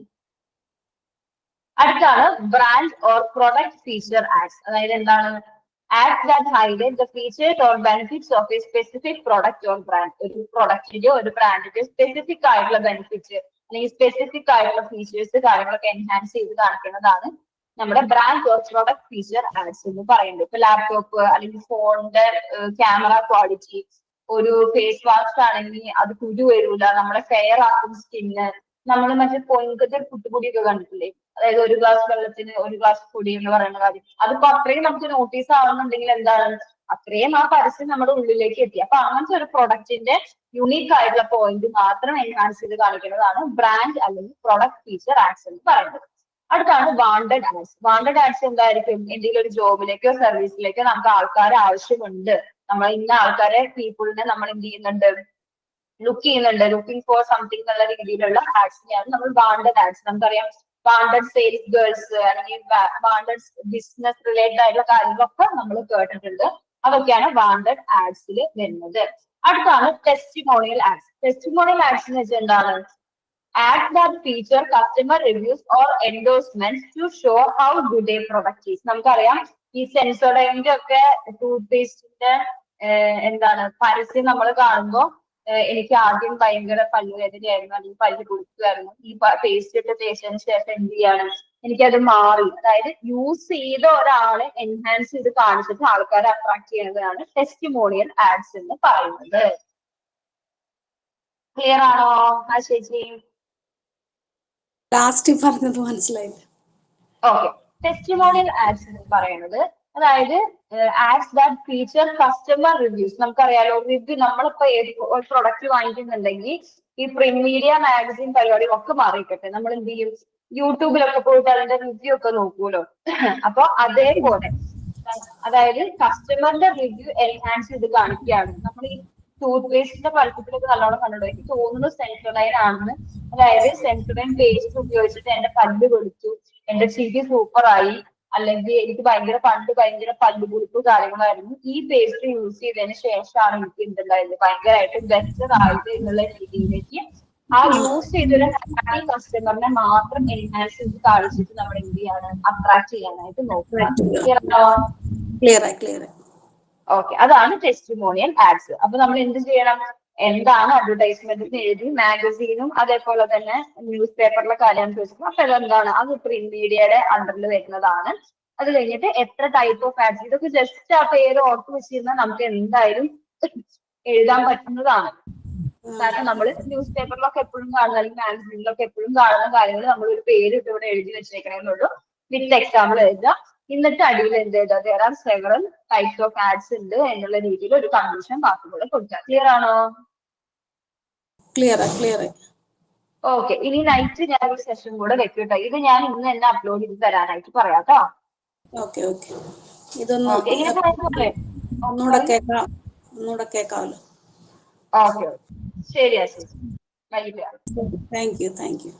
അടുത്താണ് brand or product feature ads. അതായത് എന്താണ്, ads that highlight the features or benefits of a specific product or brand. ഒരു പ്രൊഡക്റ്റിന്റെ ഒരു ബ്രാൻഡിന്റെ സ്പെസിഫിക് ആയിട്ടുള്ള ബെനിഫിറ്റ്സ് അല്ലെങ്കിൽ സ്പെസിഫിക് ആയിട്ടുള്ള ഫീച്ചേഴ്സ് കാര്യങ്ങളൊക്കെ എൻഹാൻസ് ചെയ്ത് കാണിക്കുന്നതാണ് നമ്മുടെ brand or product feature ads എന്ന് പറയുന്നത്. ഇപ്പൊ ലാപ്ടോപ്പ് അല്ലെങ്കിൽ ഫോണിന്റെ ക്യാമറ ക്വാളിറ്റി, ഒരു ഫേസ് വാഷ് ആണെങ്കിൽ അത് കുരു വരൂല, നമ്മളെ ഫെയർ ആക്കും സ്കിന്ന്. നമ്മൾ മറ്റേ പൊൻകത്തെ പുട്ടുപൊടിയൊക്കെ കണ്ടിട്ടില്ലേ, അതായത് ഒരു ഗ്ലാസ് വെള്ളത്തിന് ഒരു ഗ്ലാസ് പൊടി എന്ന് പറയുന്ന കാര്യം, അതിപ്പോ അത്രയും നമുക്ക് നോട്ടീസ് ആവുന്നുണ്ടെങ്കിൽ എന്താണ്, അത്രയും ആ പരസ്യം നമ്മുടെ ഉള്ളിലേക്ക് എത്തി. അപ്പൊ അങ്ങനത്തെ ഒരു പ്രൊഡക്റ്റിന്റെ യുണീക്ക് ആയിട്ടുള്ള പോയിന്റ് മാത്രം എൻഹാൻസ് ചെയ്ത് കാണിക്കുന്നതാണ് ബ്രാൻഡ് അല്ലെങ്കിൽ പ്രൊഡക്റ്റ് ഫീച്ചർ ആഡ്സ് എന്ന് പറയുന്നത്. അടുത്താണ് വാണ്ടഡ് ആഡ്സ്. വാണ്ടഡ് ആഡ്സ് എന്തായിരിക്കും, എന്തെങ്കിലും ഒരു ജോബിലേക്കോ സർവീസിലേക്കോ നമുക്ക് ആൾക്കാരെ ആവശ്യമുണ്ട്, നമ്മൾ ഇന്ന ആൾക്കാരെ പീപ്പിളിനെ നമ്മൾ എന്ത് ചെയ്യുന്നുണ്ട്, ലുക്ക് ചെയ്യുന്നുണ്ട്, ലുക്കിംഗ് ഫോർ സംതിങ് എന്നുള്ള രീതിയിലുള്ള ആഡ്സിനെയാണ് നമ്മൾ വാണ്ടഡ് ആഡ്സ്. നമുക്കറിയാം വാണ്ടഡ് സെയിൽസ് ഗേൾസ് അല്ലെങ്കിൽ വാണ്ടഡ് ബിസിനസ് റിലേറ്റഡ് ആയിട്ടുള്ള കാര്യങ്ങളൊക്കെ നമ്മൾ കേട്ടിട്ടുണ്ട്. അതൊക്കെയാണ് വാണ്ടഡ് ആഡ്സിൽ വരുന്നത്. അടുത്താണ് ടെസ്റ്റിമോണിയൽ ആഡ്സ്. ടെസ്റ്റിമോണിയൽ ആഡ്സ് എന്ന് വെച്ചാൽ എന്താണ്, ads that feature customer reviews or endorsements to show how good a product is. നമുക്കറിയാം ഈ സെൻസോഡൈന്റെ ഒക്കെ ടൂത്ത് പേസ്റ്റിന്റെ എന്താണ് പരസ്യം നമ്മൾ കാണുമ്പോൾ എനിക്ക് ആദ്യം ഭയങ്കര പല്ലുവേദനയായിരുന്നു, അല്ലെങ്കിൽ പല്ല് കൊടുക്കുമായിരുന്നു. ഈ പേസ്റ്റ് ഇട്ട് തേച്ചതിന് ശേഷം എന്ത് ചെയ്യാണ്, എനിക്കത് മാറി. അതായത് യൂസ് ചെയ്ത ഒരാളെ എൻഹാൻസ് ചെയ്ത് കാണിച്ചിട്ട് ആൾക്കാരെ അട്രാക്ട് ചെയ്യുന്നതാണ് ടെസ്റ്റിമോണിയൽ ആഡ്സ് എന്ന് പറയുന്നത്. ക്ലിയർ ആണോ ആ ചേച്ചി? ലാസ്റ്റ് പറഞ്ഞത് മനസ്സിലായില്ല. ഓക്കെ, ടെസ്റ്റിമോണിയൽ ആഡ്സ് എന്ന് പറയുന്നത് അതായത് ads that feature customer reviews. നമുക്കറിയാലോ റിവ്യൂ, നമ്മളിപ്പോ ഒരു പ്രൊഡക്റ്റ് വാങ്ങിക്കുന്നുണ്ടെങ്കിൽ ഈ പ്രിന്റ് മീഡിയ മാഗസിൻ പരിപാടി ഒക്കെ മാറിയിട്ടെ നമ്മൾ എന്ത് ചെയ്യും, യൂട്യൂബിലൊക്കെ പോയിട്ട് അതിന്റെ റിവ്യൂ ഒക്കെ നോക്കൂലോ. അപ്പൊ അതേപോലെ അതായത് കസ്റ്റമറിന്റെ റിവ്യൂ എൻഹാൻസ് ചെയ്ത് കാണിക്കുകയാണ്. നമ്മൾ ഈ ടൂത്ത് പേസ്റ്റിന്റെ പരസ്യത്തിലൊക്കെ നല്ലോണം കണ്ടിട്ടുണ്ട്. എനിക്ക് തോന്നുന്നു സെൻസോഡൈൻ ആണെന്ന്. അതായത് സെൻസോഡൈൻ പേസ്റ്റ് ഉപയോഗിച്ചിട്ട് എന്റെ പല്ല് വെളുത്തു, എന്റെ ചിരി സൂപ്പറായി, അല്ലെങ്കിൽ എനിക്ക് ഭയങ്കര പല്ലുപുളിപ്പ് കാര്യങ്ങളായിരുന്നു. ഈ പേസ്റ്റ് യൂസ് ചെയ്തതിന് ശേഷമാണ് എനിക്ക് എന്തുണ്ടായത്, ഭയങ്കരമായിട്ട് ബെറ്റർ ആയത് എന്നുള്ള രീതിയിലേക്ക് ആ യൂസ് ചെയ്തൊരു ഹാപ്പി കസ്റ്റമറിനെ മാത്രം എൻഹാൻസ് ചെയ്ത് കാണിച്ചിട്ട് നമ്മൾ എന്ത് ചെയ്യാണ്, അട്രാക്ട് ചെയ്യാനായിട്ട് നോക്കുക. ക്ലിയർ. ഓക്കെ, അതാണ് ടെസ്റ്റിമോണിയൽ ആഡ്സ്. അപ്പൊ നമ്മൾ എന്ത് ചെയ്യണം, എന്താണ് അഡ്വർടൈസ്മെന്റ് എഴുതി മാഗസീനും അതേപോലെ തന്നെ ന്യൂസ് പേപ്പറിലെ കാര്യം ചോദിച്ചപ്പോൾ അപ്പൊ അതെന്താണ്, അത് പ്രിന്റ് മീഡിയയുടെ അണ്ടറിൽ വരുന്നതാണ്. അത് കഴിഞ്ഞിട്ട് എത്ര ടൈപ്പ് ഓഫ് ആഡ്സ്, ഇതൊക്കെ ജസ്റ്റ് ആ പേര് ഓർത്ത് വെച്ചിരുന്നാൽ നമുക്ക് എന്തായാലും എഴുതാൻ പറ്റുന്നതാണ്. കാരണം നമ്മൾ ന്യൂസ് പേപ്പറിലൊക്കെ എപ്പോഴും കാണുന്ന, അല്ലെങ്കിൽ മാഗസീനിലൊക്കെ എപ്പോഴും കാണുന്ന കാര്യങ്ങൾ നമ്മൾ ഒരു പേര് ഇട്ട് ഇവിടെ എഴുതി വെച്ചേക്കണമെന്നുള്ളൂ. വിത്ത് എക്സാമ്പിൾ എഴുതുക, എന്നിട്ട് അടിയിൽ എന്ത് ചെയ്താൽ there are several types of ads ഉണ്ട് എന്നുള്ള രീതിയിൽ ഒരു കൺക്ലൂഷൻ വാക്കുകൾ കൊടുക്കുക. ക്ലിയർ ആണോ? ക്ലിയർ. ഓക്കെ, ഇനി നൈറ്റ് ഞാൻ ഒരു സെഷൻ കൂടെ വെക്കട്ടെ. ഇത് ഞാൻ ഇന്ന് തന്നെ അപ്ലോഡ് ചെയ്ത് തരാനായിട്ട് പറയാം കേട്ടോ. ഓക്കെ. ഇതൊന്നും ഒന്നുകൂടെ കേൾക്കാമല്ലോ. ഓക്കെ, ശരി. വൈകിട്ട്. Thank you. Thank you.